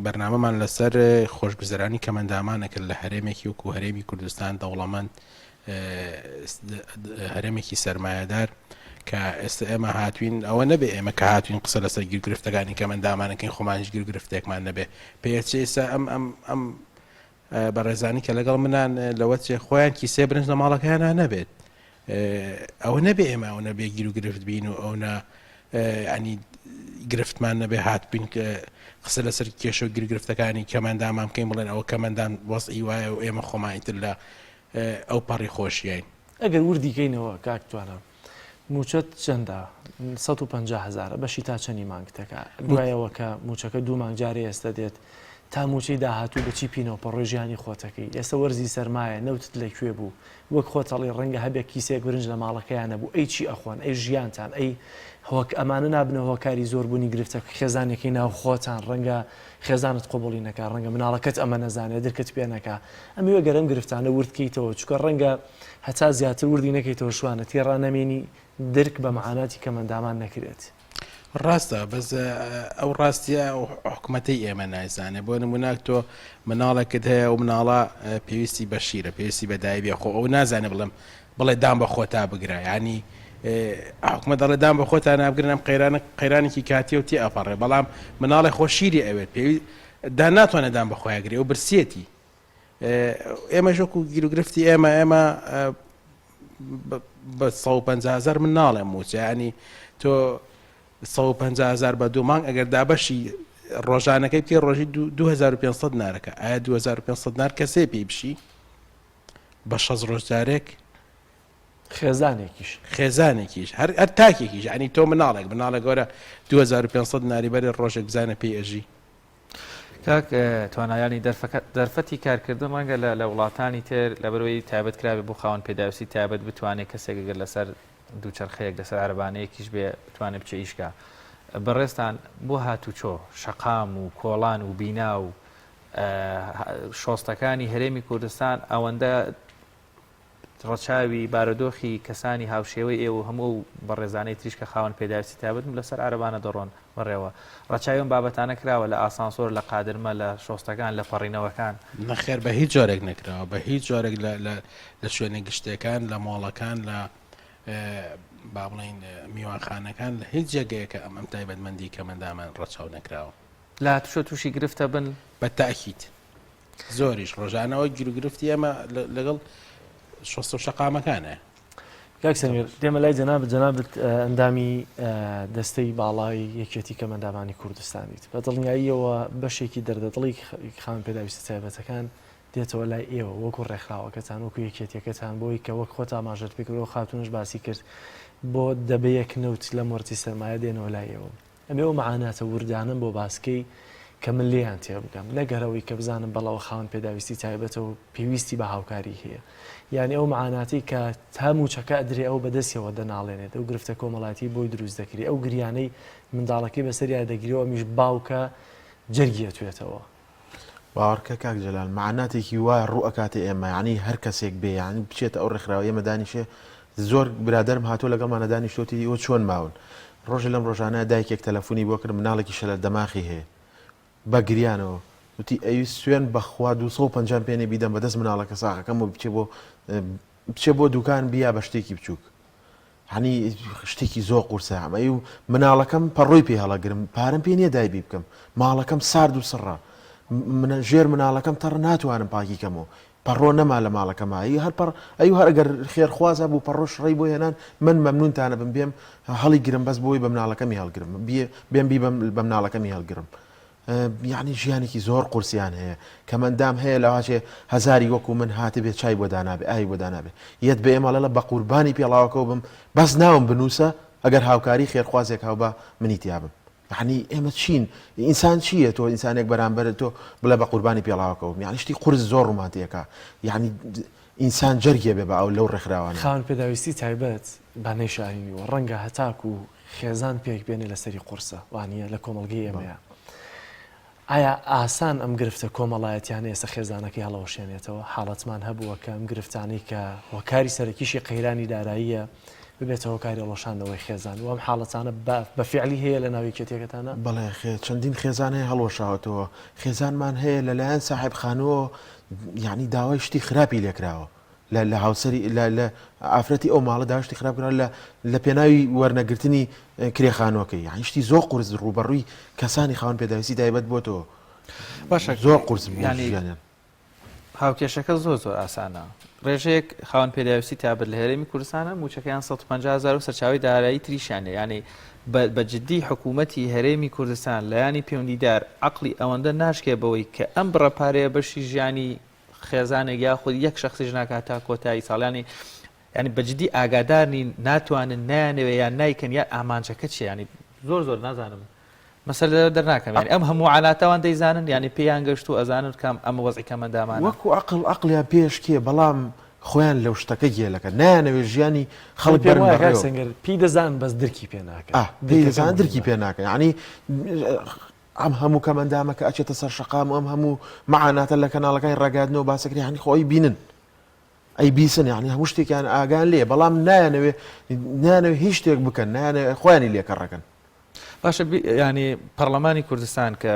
بەرنامەمان لەسەر خۆشگوزەرانی کەمەندامانە کرد لە هەرێمێکی وەکو هەرێمی کوردستان دەوڵەمەند هەرێمێکی سەرمایەدار کە ئێستا ئێمە هاتوین ئەوە نەبێ ئێمە کە هاتوین قسە لەسەر گیرگرفتەکانی کەمەندامانەکەین خۆمانیش گیرگرفتێکمان نەبێ پێچ ئێستا ئەم بەڕێزانی کە لەگەڵ منان لەوە چێ خۆیان کیسێ برنج لە ماڵەکەیانە نەبێت ئەوە نەبێ ئێمە ئەو نەبێ گیر و گرفت بین و ئەو ینی گرفتمان نەبێ هاتبین کە قسە لەسەر کێشە و گیرگرفتەکانی کەمەندامان بکەین بڵێن ئەوە کەمەندان وەزعی وایە و ئێمە خۆمانیتر لە ئەو پەڕی خۆشیین ئەگەر وردیکەینەوە کاکتوانە موچەت چەندە 150,000 بەشی تا چەندی مانگتەکە دوایەوە کە موچەکە دوو مانگجارێ ئێستا دێت تا موچەی داهاتوو بەچی پینەوە پەڕۆی ژیانی خۆتەکەی ئێستا وەرزی سەرمایە نەوتت لەکوێ بوو وەک خۆتەڵی ڕەنگە هەبێت کیسێک برنج لە ماڵەکەیان نەبوو ئەی چی ئەخۆن ئەی ژیانتان ئەی هۆک ئەمانە نابنەوە هۆکاری زۆربوونی گرفتە خێزانێکی ناو خۆتان ڕەنگە خێزانت قۆبڵی نەکە ڕەنگە مناڵەکەت ئەمە نەزانێت دەرکەت پێ نەکا ئەمەوە گەرم گرفتانە وردکەیتەوە چکە ڕەنگە هەتا زیاتر وردی نەکەیتەوە شوانە تێڕانەمێنی درک بە معاناتی کەمەندامان نەکرێت ڕاستە بەس ئەو ڕاستیە و حکوومەتەی ئێمە نایزانێ بۆ نموناک تۆ مناڵێکت هەیە و مناڵە پێویستی بە شیرە پێویستی بە دایبێ خۆ ئەو نازانێ بڵێ دام بە خۆ تا بگرە ینی حکومە دەڵێ دام بە خۆتان نابگرنم قەیرانێکی کاتی و تی ئەپەڕێ بەڵام مناڵی خۆ شیری ئەوێت دا ناتوانێت دام بە خۆیاگرێ و برسێتی ئێمە ژۆک و گیرروگرفتی ئێمە بە 150,000 مناڵێ موچە ینی تۆ 150,000 بە دوو مانگ ئەگەر دابەشی ڕۆژانەکەی بکەی ڕۆژی 2500 نارەکە ئایا 2500 نار کەسێ پێی بشی بە 6 ڕۆژدارێک خێزانێکیش هەر تاکێکیش ینی تۆ مناڵێک گەورە 2500 ناری بەرێ ڕۆژێک بزانە پێی ئەژی کاک توانایانی دەرفەتی کارکردن ڕەنگە لە وڵاتانی تر لە بەرەوەی تایبەت کرابێ بۆ خاوەن پێداویستی تایبەت بتوانێت کەسێکگەر لەسەر دووچەرخەیەک لەسەر عەرەبانەیەکیش بێ بتوانێت بچە ئیشکا بەڕێستان بۆ هاتوچۆ شەقام و کۆڵان و بینا و شۆستەکانی هەرێمی کوردستان ئەوەندە ڕەچاوی بارودۆخی کەسانی هاوشێوەی ئێوە هەموو بەڕێزانەی تریش کە خاوەن پێداویستی تایبەتم لەسەر عەرەبانە دەڕۆن بەڕێوە ڕەچاویان بابەتانە کراوە لە ئاسانسۆر لە قادرمە لە شۆستەکان لە پەڕینەوەکان نەخێر بە هیچ جۆرێک نەکراوە بە هیچ جۆرێک لە شوێنە گشتەکان لە مۆڵەکان لە با بڵین میوانخانەکان لە هیچ جێگەیەکە ئەم تایبەتمەندی کەمەندامان ڕەچاو نەکراوە لا توشە تووشی گرفتە بن بە تاکید زۆریش ڕۆژانەوە گیرروگرفتی ئەمە لەگەڵ شۆستە و شەقامەکانە کاک سەمیر دێمە لای جەنابەت ئەندامی دەستەی باڵای یەکێتی کەمەندامانی کوردستانیت بە دڵنیاییەوە بەشێکی دەردەدڵی خاوەن پێداویستە تایبەتەکان دێتەوە لای ئێوە وەکو ڕێکخراوەکەتان وەکو یەکێتیەکەتان بۆی کە وەک خۆت ئاماژەت پێکردەوە خاتونش باسی کرد بۆ دەبەیەک نەوت لە مۆرتی سەرمایە دێنەوە لای ئێوە ئەمێەوە مەعاناتە وردانم بۆ باسکەی کە من لێیان تێ بگەم نەگەرەوەی کە بزانم بەڵەوە خاوەن پێداویستی تایبەتەوە پێویستی بە هاوکاری هەیە یعنی ئەو مەعاناتی کە تا موچەکە ئەدرێ ئەو بەدەستیەوە دەناڵێنێت ئەو گرفتە کۆمەڵاتی بۆی دروست دەکری ئەو گریانەی منداڵەکەی بەسەریا دەگیرەوە میش باوکە جەرگیەتوێتەوە باوەڕکە کاک جەلال معناتێکی وایە ڕوو ئەکاتێ ئێمە ینی هەر کەسێک بێ ینی بچێتە ئەو ڕێکخراوە ئێمە دانیشێ زۆر برادرم هاتۆ لەگەڵمانە دانیشتۆتی ئەوە چۆن ماون ڕۆژە لەم ڕۆژانە دایکێک تەلەفۆنی بۆ کرد مناڵێکی شەلە دەماخی هەیە بە گریانەوە وتی ئەوی سوێن بەخوا 250 پێنێ بیدەم بەدەست مناڵەکە ساغەکەم و بچێ بۆ دوکان بیا بە شتێکی بچووک هەنی شتێکی زۆر قورسە ئەمە و مناڵەکەم پەڕۆی پێ هەڵەگرم پارەم پێ نییە دایبی بکەم ماڵەکەم سارد و سڕە ژێر مناڵەکەم تەڕ ناتوانم پاکیکەمەوە پەڕۆ نەما لە ماڵەکەما هەر ئەگەر خێرخوازە بوو پەڕۆش ڕێی بۆ هێنان من مەمنونتانە بم بێم هەڵی گرم بەس بۆی بە مناڵەکەمی هەڵگرم بێم بی بە مناڵەکەمی هەڵگرم یعنی ژیانێکی زۆر قورسیان هەیە کەمەندام هەیە لەواچێ هەزاری وەکو من هاتە بێت چای بۆ دانابێ ئای بۆ دانابێ یەت بە ئێمە لە بە قوربانی پێڵاوەکەەوە بم بەس ناوم بنووسە ئەگەر هاوکاری خێرخوازێک هاو بە منی تیابم یعنی ئێمە چین ئینسان چییە تۆ ئینسانێک بەرامبەر تۆ بڵێ بە قوربانی پێڵاوەکەەوە یعنی شتی قورس زۆر ڕومانتیەکە یعنی ئینسان جەرگێ بێ بە ئەو لەو ڕێکخراوانە خاوەن پێداویستی تایبەت بانەی شاهینیوە ڕەنگە هەتاکو و خێزان پێک بێنێ لەسەری قورسە وانە لە کۆمەڵگەی ئێمەیە ئایا ئاسان ئەم گرفتە کۆمەڵایەتیان ئێستا خێزانەکەی هەڵەوەشێنێتەوە حاڵەتمان هەبووە کە ئەم گرفتانەی کە هۆکاری سەرەکیشی قەیرانی داراییە ببێتەوە کاری هەڵەوەشاندنەوەی خێزان و ئەم حاڵەتانە بە فعلی هەیە لە ناوی کێتێکەتانە بەڵێ چەندین خێزان هەیە هەڵەوەشاوەتەوە خێزانمان هەیە لەلایەن ساحب خانووە یعنی داوای شتی خراپی لێکراوە لە هاوسری لە ئافرەتی ئەو ماڵە داشتی خراپکرا لە پێناوی وەرنەگرتنی کرێخانەوەکەی یعنی شتی زۆر قورس ڕوبەڕووی کەسانی خاوەن پێداویستی تایبەت بۆتەوە باشە زۆر قورس ینی هاوکێشەکە زۆر ئاسانە ڕێژەیەک خاوەن پێداویستی تابەت لە هەرێمی کوردستانە موچەکەیان 150,000 و سەرچاوی دارایی تریشانێ ینی بەجددی حکوومەتی هەرێمی کوردستان لایانی پەیوەندیدار عقلی ئەوەندە ناشکێ بەوەی کە ئەم بڕەپارەیە بەشی ژیانی خێزانێک یاخود یەک شخصیش ناکات تا کۆتایی ساڵانی ینی بەجددی ئاگادارنی ناتوانن نیانەوێ یان نیکەن یا ئامانجەکە چی ینی زۆر نازانم مەسەلە دەرناکەم ینی ئەم هەموو عالاتەوان دەیزانن ینی پێیان گەشت و ئەزانن کام ئەمە وەزعی کەمەندامانە وەکو عقلیان پێش کێ بەڵام خۆیان لەو شتەکە گێلەکە نایانەوێ ژیانی خەڵک بەرەوە پێی دەزان بەس درکی پێ ناکە پێی دەزان درکی پێ ناکە ینی ئەم هەموو کەمەندامەکە ئەچێتە سەر شقام ئەم هەموو معاناتە لە کەناڵەکانی ڕاگادنەوە باسەکری هەنی خۆی بینن ئەی بیسن یعنی هەموو شتێکیان ئاگان لێ بەڵام نایانەوێ هیچ شتێک بکەن نایانەوێ خۆیانی لێکە ڕەکەن باشە ینی پەرلەمانی کوردستان کە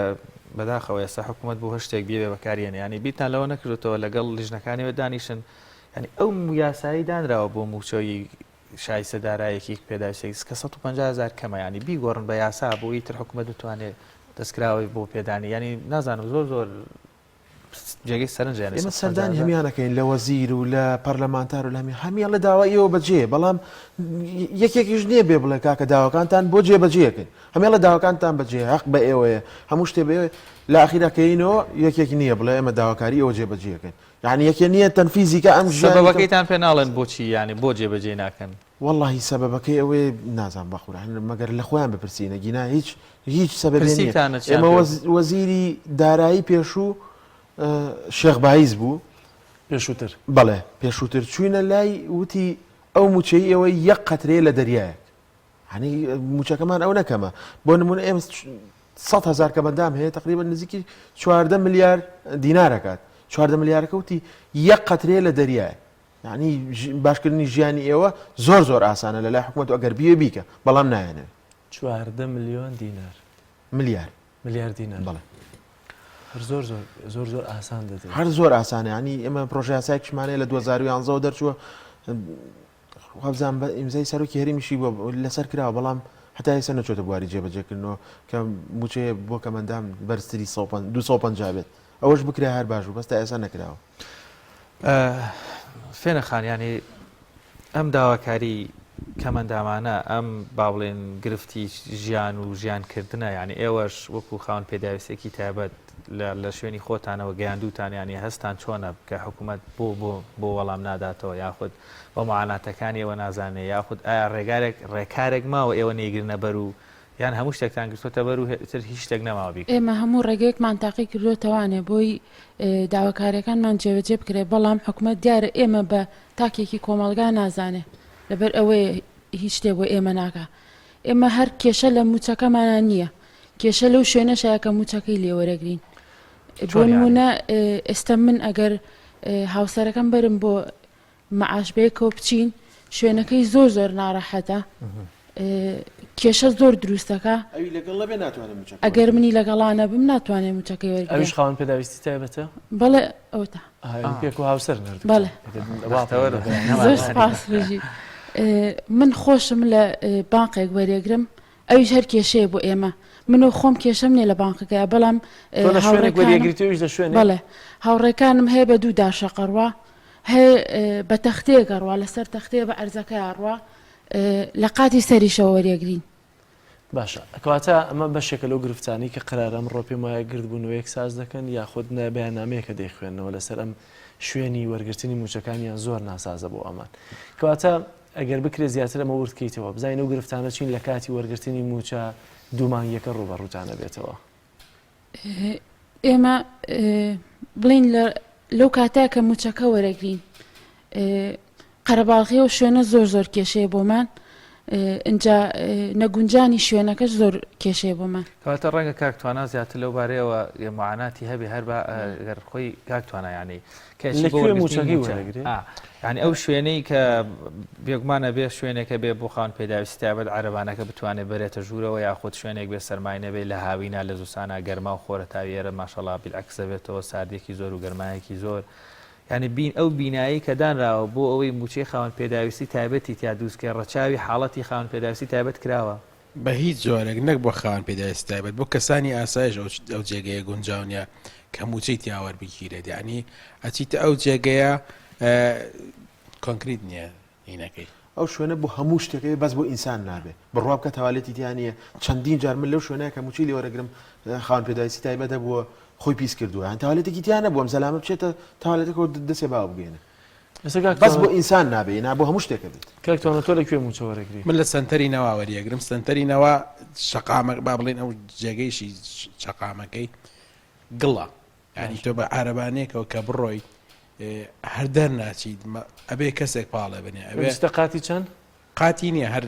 بەداخەوە ئێستا حکوومەت بۆ هەشتێک بێ بەکارێنێ ینی بیتان لەوە نەکردێتەوە لەگەڵ لیژنەکانیوە دانیشن ینی ئەو یاسایی دانراوە بۆ موچۆی شایسە دارایەکی پێداویستێک کە 150,000 کەمە ینی بیگۆڕن بە یاسا بۆی تر حکوومەت بتوانێت دەستکراوی بۆ پێدانی ینی نازانم زۆر جێگەی سەرنجیان ئێمە سەردانی هەمیانەکەین لە وەزیر و لە پەرلەمانتار و لە هەمیان لە داواییەوە بەجێ بەڵام یەکێکیش نییە بێ بڵێ کاکە داواکانتان بۆ جێبەجێکن هەمیان لە داواکانتان بەجێ حەق بە ئێوەیە هەموو شتێ بێ لە ئاخیرەکەینەوە یەکێکی نییە بڵێ ئێمە داواکاری ئەوە جێبەجێکن یعنی یەکێ نییە تەنفیزیکە ئەم سەبەبەکەیتان پێ ناڵێن بۆچی ینی بۆ جێبەجێ ناکەن واللهی سەبەبەکەی ئەوەی نازان بەخورا مەگەر لە خۆیان بپرسینە گینا هیچ سەبەبی ئێمە وەزیری دارایی پێشوو شێخ باعیز بوو پێشووتر بەڵێ پێشووتر چوینە لای وتی ئەو موچەی ئەوە یەک قەترێ لە دەریایەک هەنی موچەکەمان ئەو نەکەمە بۆ نمونە ئێمە 100,000 کەمەندام هەیە تقریبا نزیکی 14 ملیار دینارەکات 14 ملیارەکە وتی یەک قەترێ لە دەریایە یعنی باشکردنی ژیانی ئێوە زۆر ئاسانە لە لای حکوومەت ئەگەر بیە بیکە بەڵام نایەنێ 14 ملیۆن دینار ملیار دینار بەڵێ زۆر ئاسان دەدەێت هەر زۆر ئاسانە ینی ئێمە پرۆژه یاسایەکشمانەیە لە 2011 دەرچووە خەبزان بە ئیمزای سەرۆکی هەرێمیشی لەسەر کراوە بەڵام هەتا ئێستا نەچۆتە بواری جێبەجێکردنەوە کە موچەیە بۆ کەمەندام بەرزتری 250 بێت ئەوەش بکرێ هەر باش و بەستا ئێستا نەکراوە فێنەخان ینی ئەم داواکاری کەمەندامانە ئەم باڵێن گرفتی ژیان و ژیانکردنە ینی ئێوەش وەکو خاوەن پێداویستێکی تایبەت لە شوێنی خۆتانەوە گەیاندووتان ینی هەستان چۆنە کە حکوومەت بۆ وەڵام ناداتەوە یاخود بە معاناتەکانی ئێوە نازانێ یاخود ئایا ڕێکارێک ماوە ئێوە نێگرنە بەر و یان هەموو شتێکتان گرتوتە بەر و تر هیچ شتێک نەماوە بیکەن ئێمە هەموو ڕێگەیەکمان تاقی کردوتەوانێ بۆی داواکاریەکانمان جێبەجێ بکرێ بەڵام حکوومەت دیارە ئێمە بە تاکێکی کۆمەلگا نازانێ لەبەر ئەوەیە هیچ شتێک بۆ ئێمە ناکە ئێمە هەر کێشە لە موچەکەمانە نییە کێشە لەو شوێنەشایە کە موچەکەی لێوەرەگرین بۆ نمونە ئێستا من ئەگەر هاوسەرەکەم بەرم بۆ مەعاشبەیەکەوە بچین شوێنەکەی زۆر زۆر ناڕەحەتە کێشە زۆر دروستەکە ئەگەر منی لەگەڵانە بم ناتوانێت موچەکەی وەرگێ ئەویش خاوەن پێداویستی تایبەتە بەڵێ ئەوتە پێک و هاوسەر بەڵێ زۆر سپاس ڕژی من خۆشم لە بانقێک وەرێگرم ئەویش هەر کێشەیە بۆ ئێمە منو خۆم کێشەم نیە لە بانقەکەی بەڵام بەڵێ هاوڕێکانم هەیە بە دوو داشەقەڕوا هەیە بە تەختەیە گەڕوا لەسەر تەختەیە بە ئەرزەکە ئاڕوا لە قاتی سەریشەوە وەرێگرین باشە ئەکەواتە ئەمە بەشێکە لەو گرفتانی کە قەرارە ئەمڕۆ پێم وایە گردبوونەوەیەک ساز دەکەن یاخود بەیاننامەیەکە دەیخوێنەوە لەسەر ئەم شوێنی وەرگرتنی موچەکانیان زۆر ناسازە بۆ ئەمان کەواتە ئەگەر بکرێت زیاتر ئەمە وردکەیتەوە بزانین ئەو گرفتانە چین لە کاتی وەرگرتنی موچە دوومانگیەکە ڕوبەڕووتانە بێتەوە ئێمە بڵین لەو کاتەیە کە موچەکە وەرەگرین قەرەباڵغی و شوێنە زۆر زۆر کێشەیە بۆمان اینجا نەگونجانی شوێنەکەش زۆر کێشەیە بۆمان کەواتە ڕەنگە کاکتوانە زیاتر لەو بارەیەوە معاناتی هەبێ هەر گەر خۆی کاکتوانە یعنی ینی ئەو شوێنەی کە بێگومانە بێ شوێنێکە بێ بۆ خاوەن پێداویستی تایبەت عەرەبانەکە بتوانێت بەرێتە ژوورەوە یاخود شوێنێک بێ سەرمای نەبێ لە هاوینا لە زوسانە گەرما و خۆرە تاویێرە ماشەڵڵا بیلعەکس دەبێتەوە ساردێکی زۆر و گەرمایەکی زۆر ینی بین ئەو بینایی کە دانراوە بۆ ئەوەی موچەی خاوەن پێداویستی تایبەتی تیا دووسکە ڕەچاوی حاڵەتی خاوەن پێداویستی تایبەت کراوە بە هیچ جۆرێک نەک بۆ خاوەن پێداویستی تایبەت بۆ کەسانی ئاسایش ئەو جێگەیە گونجاونیە کە موچەی تیاوەەر بگیرێت یعنی ئەچیتە ئەو جێگەیە کۆنکریت نییە هینەکەی ئەو شوێنە بۆ هەموو شتێکەکەی بەس بۆ ئینسان نابێ بڕوا بکە تاوالێتی دیانە چەندین جار من لەو شوێنەیە کە موچی لێوەرەگرم خاوەن پێداویستی تایبەتە بووە خۆی پیس کردووە هەن تاوالێتێکی دیانە بۆم زەلامە بچێتە تاوالێتەکە دەسێ باو بگەێنە بەس بۆ ئینسان نابێ نا بۆ هەموو شتێکە بێت کاکتوانە تۆ لەکوێ موچە وەرەگری من لە سنتەری نەوا وەریەگرم سنتەری نەوا شەقامە با بڵێن ئەو جێگەیشی شەقامەکەی گڵە ینی تۆ بە عارەبانێکەوە کە بڕۆی هەر دەرناچیت ئەبێ کەسێک پاڵە بنێ ئەبێ قاتی چەند قاتی نییە هەر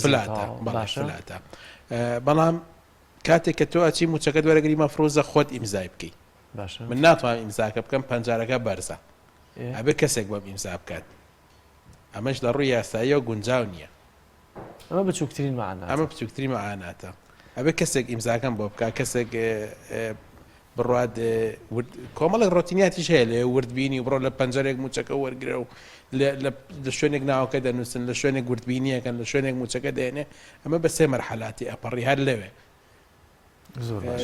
فلاتە بەڵام کاتێک کە تۆ ئەچی موچەکەت وەرەگری مەفرۆزە خۆت ئیمزای بکەیت من ناتوانم ئیمزاکە بکەم پەنجارەکە بەرزە ئەبێ کەسێک بەم ئیمزا بکات ئەمەش لە ڕووی یاساییەوە گونجاو نییە ئەمە بچووکترین معانات ئەمە بچووکترین معاناتە ئەبێ کەسێک ئیمزاکەم بۆ بکات کەسێک بڕات کۆمەڵی ڕۆتینیاتیش هەیە لێ وردبینی بڕۆ لە پەنجەرێک موچەکە وەرگرە و لە شوێنێک ناوەکە دەنووسن لە شوێنێک وردبینیەکەن لە شوێنێک موچەکە دێنێ ئەمە بە سێ مەرحەلاتی ئەپەڕی هەر لەوێ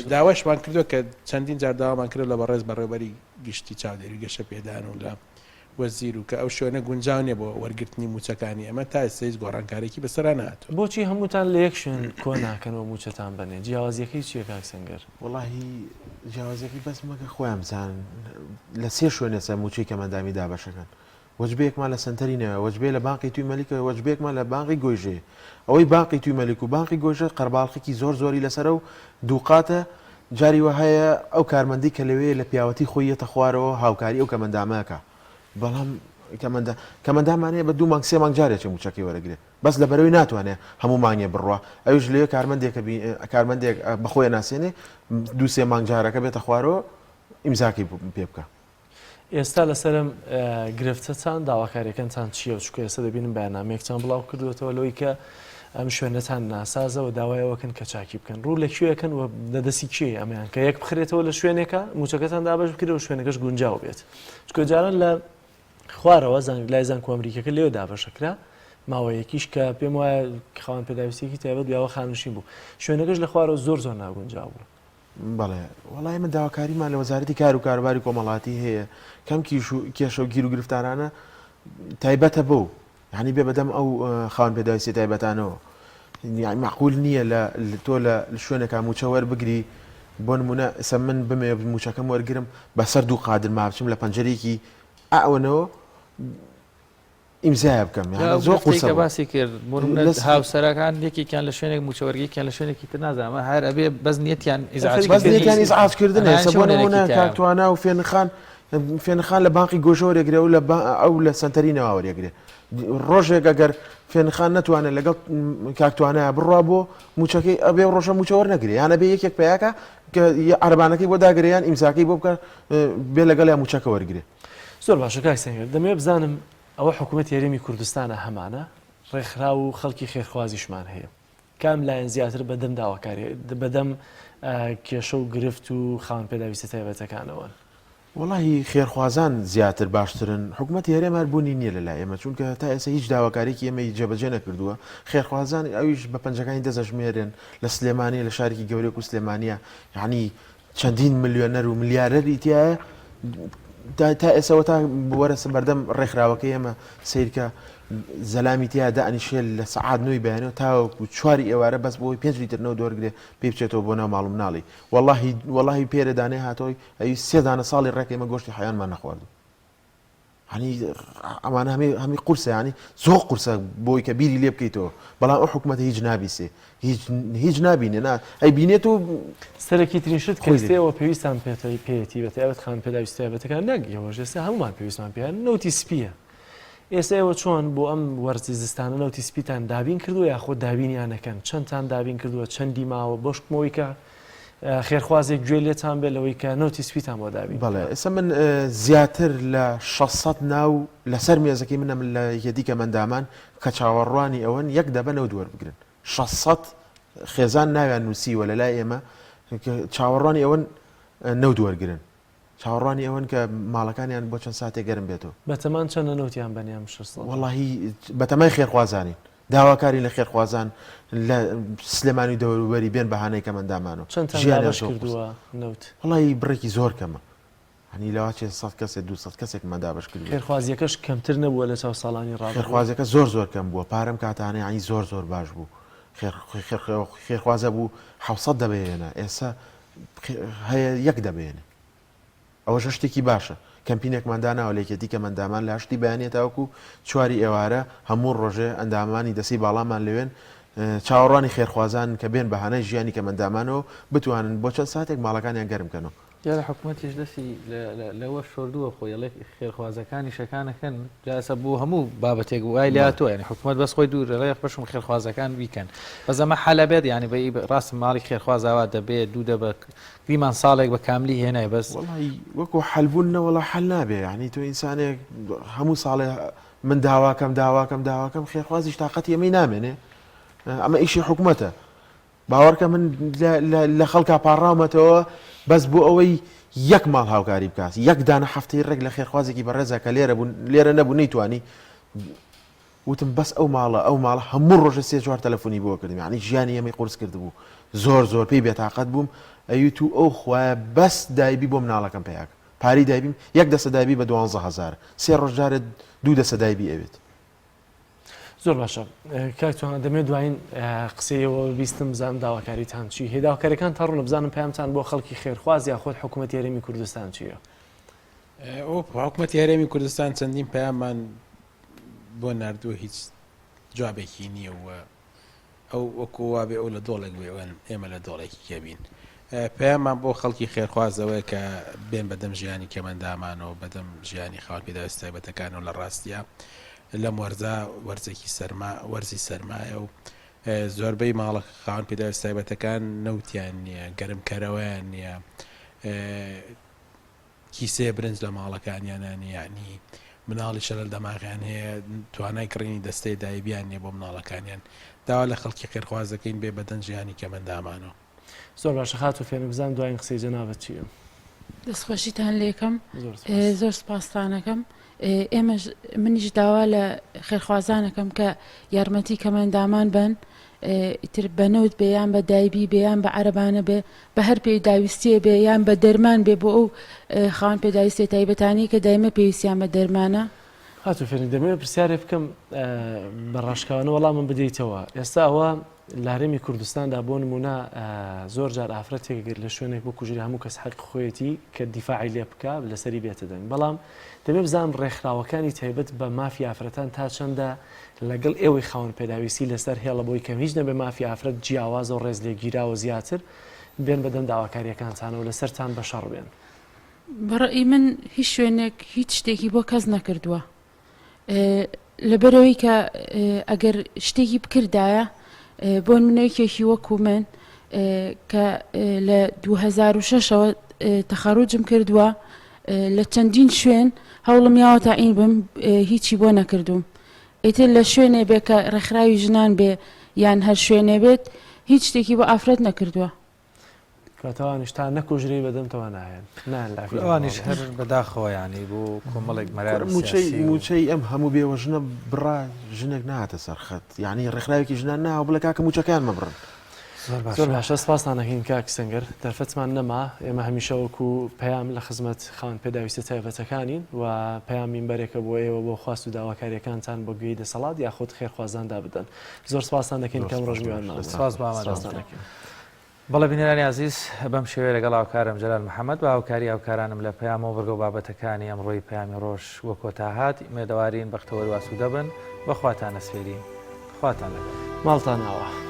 داواشمان کردو کە چەندین جار داوامان کرد لە بەڕێز بەڕێوەبەری گشتی چاودێری گەشە پێدان و لە وەزیر و کە ئەو شوێنە گونجاونێ بۆ وەرگرتنی موچەکانی ئەمە تا ئێستەیس گۆڕانکارێکی بەسەرا نهاتوە بۆچی هەمووتان لە یەک شوێن کۆ ناکەنەوە موچەتان بنێ جیاوازیەکەی چییە کاک سەنگەر وەڵاهی جیاوازیەکەی بەس مەکە خۆیان بزانن لە سێ شوێنە سە موچەی کەمەندامی دابەشەکەن وەجبەیەکمان لە سنتەرینەوە وەجبێ لە بانقی توی مەلیکە وەجبێکمان لە بانقی گۆیژێ ئەوەی بانقی توی مەلیک و بانقی گۆژە قەرباڵقێکی زۆر زۆری لەسەر و دووقاتە جاری وە هەیە ئەو کارمەندی کە لەوێ لە پیاوەتی خۆیەتە خوارەوە هاوکاری ئەو کەمەندامەکە بەڵام کەمەندامانەیە بە دوو مانگ سێ مانگ جارێکی موچەکەی وەرەگرێت بەس لە بەرەوەی ناتوانێت هەموو مانگێ بڕوا ئەوش لێ کارمەندێک بەخۆیە ناسێنێ دوو سێ مانگ جارەکە بێتە خوارەوە ئیمزاکی پێ بکە ئێستا لەسرم گرفتەتان داواکاریەکەتان چییە چکە ئێستا دەبینم بەیاننامەیەکتان بڵاو کردوێتەوە لەوەی کە ئەم شوێنەتان ناسازە و داوایەوەکەن کە چاکی بکەن ڕوو لە کوێەکەن و دەدەسی کێ ئەمیان کە یەک بخرێتەوە لە شوێنێکە موچەکەتان دابش بکرێت و شوێنەکەش گونجاو بێت چکە جاران لە خوارەوە لای زانکۆ ئەمریکەکە لێوە دابەشەکرا ماوەیەکیش کە پێم وایە خاوەن پێداویستێکی تایبەت بیاوە خانوشین بوو شوێنەکەش لە خوارەوە زۆر زۆر ناگونجاو بوو بەڵێ وەڵای من داواکاریمان لە وەزارەتی کار و کاروباری کۆمەڵاتی هەیە کەم کێشە و گیر و گرفتارانە تایبەتە بۆ یعنی بێ بەدەم ئەو خاوەن پێداویستی تایبەتانەوە معقول نییە تۆ لە شوێنێکا موچە وەربگری بۆ نمونە ئەسە من بمێ موچەکەم وەرگرم بەسەر دوو قادر مابچم لە پەنجەرێکی ئەوەنەوە ئیمزای بکەم زۆر قورسە باسی کرد هاوسەرەکان یەکێکیان لە شوێنێک موچەوەرگێکیان لە شوێنێکی تر نازانمە هەر ئەبێ بەس نیەتیان ئیزعاجکردن بۆ نمونە کاکتوانە و فێنخان لە بانقی گۆژۆرێگرێ و ئەو لە سنتەرینەوە وەرێگرێ ڕۆژێک ئەگەر فێنخان نتوانێت لەگەڵ کاکتوانەیە بڕوا بۆ موچەکەی ئەبێ ڕۆژە موچەوەەر نەگرێ یانە بێ یەکێک پیاکە کە عەرەبانەکەی بۆ داگریان ئیمزاکەی بۆ بکە بێ لەگەڵ یا موچەکە وەرگێ زۆر باشە کاک سەنگەر دەمێ بزانم ئەوە حکوومەت یاریمی کوردستانە هەمانە ڕێکخرا و خەڵکی خێرخوازیشمان هەیە کام لایەن زیاتر بەدەم داواکاری بەدەم کێشە و گرفت و خاوەن پێداویستە تایبەتەکانەوە وڵی خێرخوازان زیاتر باشترن حکوومەت هێرێمار بوونی نییە لە لای ئێمە چونکە تا ئێستا هیچ داواکارێکی ئێمە جێبەجێ نەکردووە خێرخوازان ئەویش بە پەنجەکانی دەزەژمێرن لە سلێمانی لە شارێکی گەورەی و سلێمانە یعنی چەندین ملیۆنەر و ملیارەری تایە تا ئێسەوە تا وەرە بەردەم ڕێکخراوەکە ئێمە سیرکە زەلامی تیا دانیشێل لە سعات نوێی بەیانەوە تاوەکو چواری ئێوارە بەس بۆی 5 لیترنەوە دۆرگێ پێ بچێتەوە بۆ ناو ماڵم ناڵی وەڵی پێرەدانێ هاتۆی ئەوی سێدانە ساڵی ڕێکێمە گۆشتی حیانمان نەخواردو هەنی ئەمان هەمی قورسە ینی زۆر قورسە بۆی کە بیری لێ بکەیتەوە بەڵام ئەو حکوومەتە هیچ نابیسێ هیچ نبینێ ئەی بینێت و سەرەکی ترینشت کەستەوە پێویستان پێێتی پێێتی بە تایبەت خان پێداویستایبەتەکان نەگەوەژێستا هەمومان پێویستمان پێیان نەوتی سپیە ئێستا ئێوە چۆن بۆ ئەم وەرزی زستانە نەوتی سپیتان دابین کردووە یاخۆ دابینیانەکەن چەندتان دابین کردووە چەندی ماوە بۆشکمەوەی کە خێرخوازێک گوێ لێتان بێت لەوەی کە نەوتی سپیتان بۆ دابین بەڵێ ئێستا من زیاتر لە 600 ناو لەسەر مێزەکەی منە لە یەدیکە مندامان کە چاوەڕوانی ئەوەن یەک دەبە نەوت وەربگرن 600 خێزان ناویان نووسیوە لە لای ئێمە چاوەڕوانی ئەوەن نەوت وەرگرن چاوەڕوانی ئەوەن کە ماڵەکانیان بۆ چەند ساتێک گەرم بێتەوە بەتەمان چەندە نەوتیان بەنیام وەڵی بەتەمای خێرخوازانین داواکاری لە خێرخوازان لە سلێمانی دەوروبەری بێن بەهانەی کە مندامانەوە کردووە نەوت وڵی بڕێکی زۆر کەمە هەنی لەواچێ 100 کەسێک 200 کەسێک مەدابش کرد خێرخوازیەکەش کەمتر نەبووە لە چاو ساڵانی ڕابردوو خێرخوازەکە زۆر کەم بووە پارەم کاتانەی ینی زۆر باش بوو خێرخوازە بوو 700 دەبێنە ئێستا هەیە یەک دەبێنێ ئەوەش شتێکی باشە کەمپینێکمانداناوە لێکێتی کە مندامان لە هەشتی بەیانێتاوەکو چواری ئێوارە هەموو ڕۆژێ ئەندامانی دەسی باڵامان لەوێن چاوەڕوانی خێرخوازان کە بێن بەهانەی ژیانی کە مندامانەوە بتوانن بۆ چەند ساتێک ماڵەکانیان گەرمکەنەوە یا لە حکوومەتیش دەستی لەوە شۆردووە خۆی لە خێرخوازەکانی شەکانەکەن جاسە بوو هەموو بابەتێک وای لاتۆ ینی حکوومەت بەس خۆی دوور ڕێک بەشم خێرخوازەکان بیکەن بەزەمە حەلە بێت ینی بە ڕاست ماڵی خێرخوازاوا دەبێت دوو دەبە گریمان ساڵێک بە کاملی هێنای بەس وەکو حەلبوونەوەڵە حەل نابێ ینی تۆ ئینسانێک هەموو ساڵێ من داواکەم خێرخوازیش تااقەتی ئەمەی نامێنێ ئەمە ئیشی حکوومەتە باوەڕکە من لە خەڵکا پاڕاومەتەوە بەس بۆ ئەوەی یەک ماڵ هاوکاری بکات یەک دانە هەفتەی ڕێک لە خێرخوازێکی بەڕێزە کە لێرە نەبوو نەیتوانی وتم بەس ئەو ماڵە هەموو ڕۆژە 3-4 تەلەفۆنی بۆ کردم ینی ژیانی ئەمەی قورس کرد بوو زۆر پێی بێتاقەت بووم ئەویت و ئەو خوایە بەس دایبی بۆ مناڵەکەم پیاکە پاری دایبیم یەک دەسە دایبی بە 12,000 سێ ڕۆژجارە 2 دەسە دایبی ئەوێت زۆر باشە کاکتوان دەمێت دوایین قسەیەوە بیستم بزانم داواکاریتان چی هەیە داواکاریەکان تا ڕوون بزانم پێیانتان بۆ خەڵکی خێرخواز یا خۆت حکوومەت یاریمی کوردستان چییە؟ حکوومەت یاریمی کوردستان چەندین پەیامان بۆ نردووە هیچ جوابێکی نییە وە ئەو وەکو وابێ ئەو لە دۆڵێک بێوەن ئێمە لە دۆڵێکی کەبین پەیامان بۆ خەڵکی خێرخوازەوەی کە بێن بەدەم ژیانی کەمەندامانەوە بەدەم ژیانی خاوەن پێداویستە تایبەتەکانەوە لە ڕاستیە لەم وەرزە وەرزێکی وەرزی سەرمایە و زۆربەی ماڵە خاوەن پێداویستە تایبەتەکان نەوتیان نییە گەرمکەرەوەیان نییە کیسێ برنج لە ماڵەکانیانیان ینی مناڵی شەلل دەماغیان هەیە توانای کڕینی دەستەی دایبیان نیە بۆ مناڵەکانیان داوا لە خەڵکی خێرخوازەکەین بێ بەدەن ژیانی کەمەندامانەوە زۆر باشە خات و فێنم بزانم دوایین قسەی جەنابەت چییە؟ دەستخۆشیتان لێکم زۆر سپاسانەکەم ئێمە منیش داوا لە خێرخوازانەکەم کە یارمەتی کەمەندامان بن ئیتر بەنەوت بێ یان بە دایبی بێ یان بە عەرەبانە بێ بە هەر پێی داویستیە بێ یان بە دەرمان بێ بۆ ئەو خاوەن پێداویستی تایبەتانی کە دایمە پێویستیان بە دەرمانە هاتو فێنی دەمەوێت پرسیارێ بکەم بە ڕاشکاوانە وەڵامم بدەیتەوە ئێستا ئەوە لە هەرێمی کوردستاندا بۆ نمونە زۆر جار ئافرەتێک لە شوێنێک بۆ کوژری هەموو کەس حەق خۆیەتی کە دیفاعی لێ بکە لەسەری بێتە دەنگ بەڵام دەبێ بزانم ڕێکخراوەکانی تایبەت بە مافی ئافرەتان تا چەندە لەگەڵ ئێوەی خاوەن پێداویستی لەسەر هێڵە بۆی کەم هیچ نەبێ مافی ئافرەت جیاواز و ڕێز لێگیراوە زیاتر بێن بەدەم داواکاریەکانتانەوە لەسەرتان بەشەڕ بێن بەڕێی من هیچ شوێنێک هیچ شتێکی بۆ کەس نەکردووە لەبەرەوەی کە ئەگەر شتێکی بکردایە بۆ منەیەکێکی وەکو من کە لە 2006ەوە تەخەڕوجم کردووە لە چەندین شوێن هەوڵم یاوە تا ئین بم هیچی بۆ نەکردوم ئیتر لە شوێنێ بێ کە ڕێکخراوی ژنان بێ یان هەر شوێنێ بێت هیچ شتێکی بۆ ئافرەت نەکردووە کاتەوانیش تا نەکوژری بەدەمتەوە نایەن ئەوانیش هەر بەداخەوە ینی بۆ کۆمەڵێک مەرار موچەی ئەم هەموو بێوە ژنە بڕا ژنێک ناتە سەرخەت یعنی ڕێکخراوێکی ژنان ناوە بڵێ کاکە موچەکان مەبڕن زۆر باشە سپاسانەکەین کاک سەنگەر دەرفەتمان نەما ئێمە هەمیشە وەکو پەیام لە خزمەت خاوەن پێداویستە تایبەتەکانین و پەیام مینبەرێکە بۆ ئێوە بۆ خواست و داواکاریەکانتان بۆ گوێی دەسەڵات یاخود خێرخوازاندا بدەن زۆر سپاسان دەکەین کەم ڕۆژمیوان سپاس بەڵێ بینەرانی عزیز بەم شێوەیە لەگەڵ هاوکارم جەلال محەممەد و هاوکاری هاوکارانم لە پەیامەوە بەرگە و بابەتەکانی ئەمڕۆی پەیامی ڕۆژ وە کۆتا هات مێدەوارین بەختەوەری واسوودە بن بەخواتان نەسفێری خواتان لەگەڵ ماڵتان ناوە.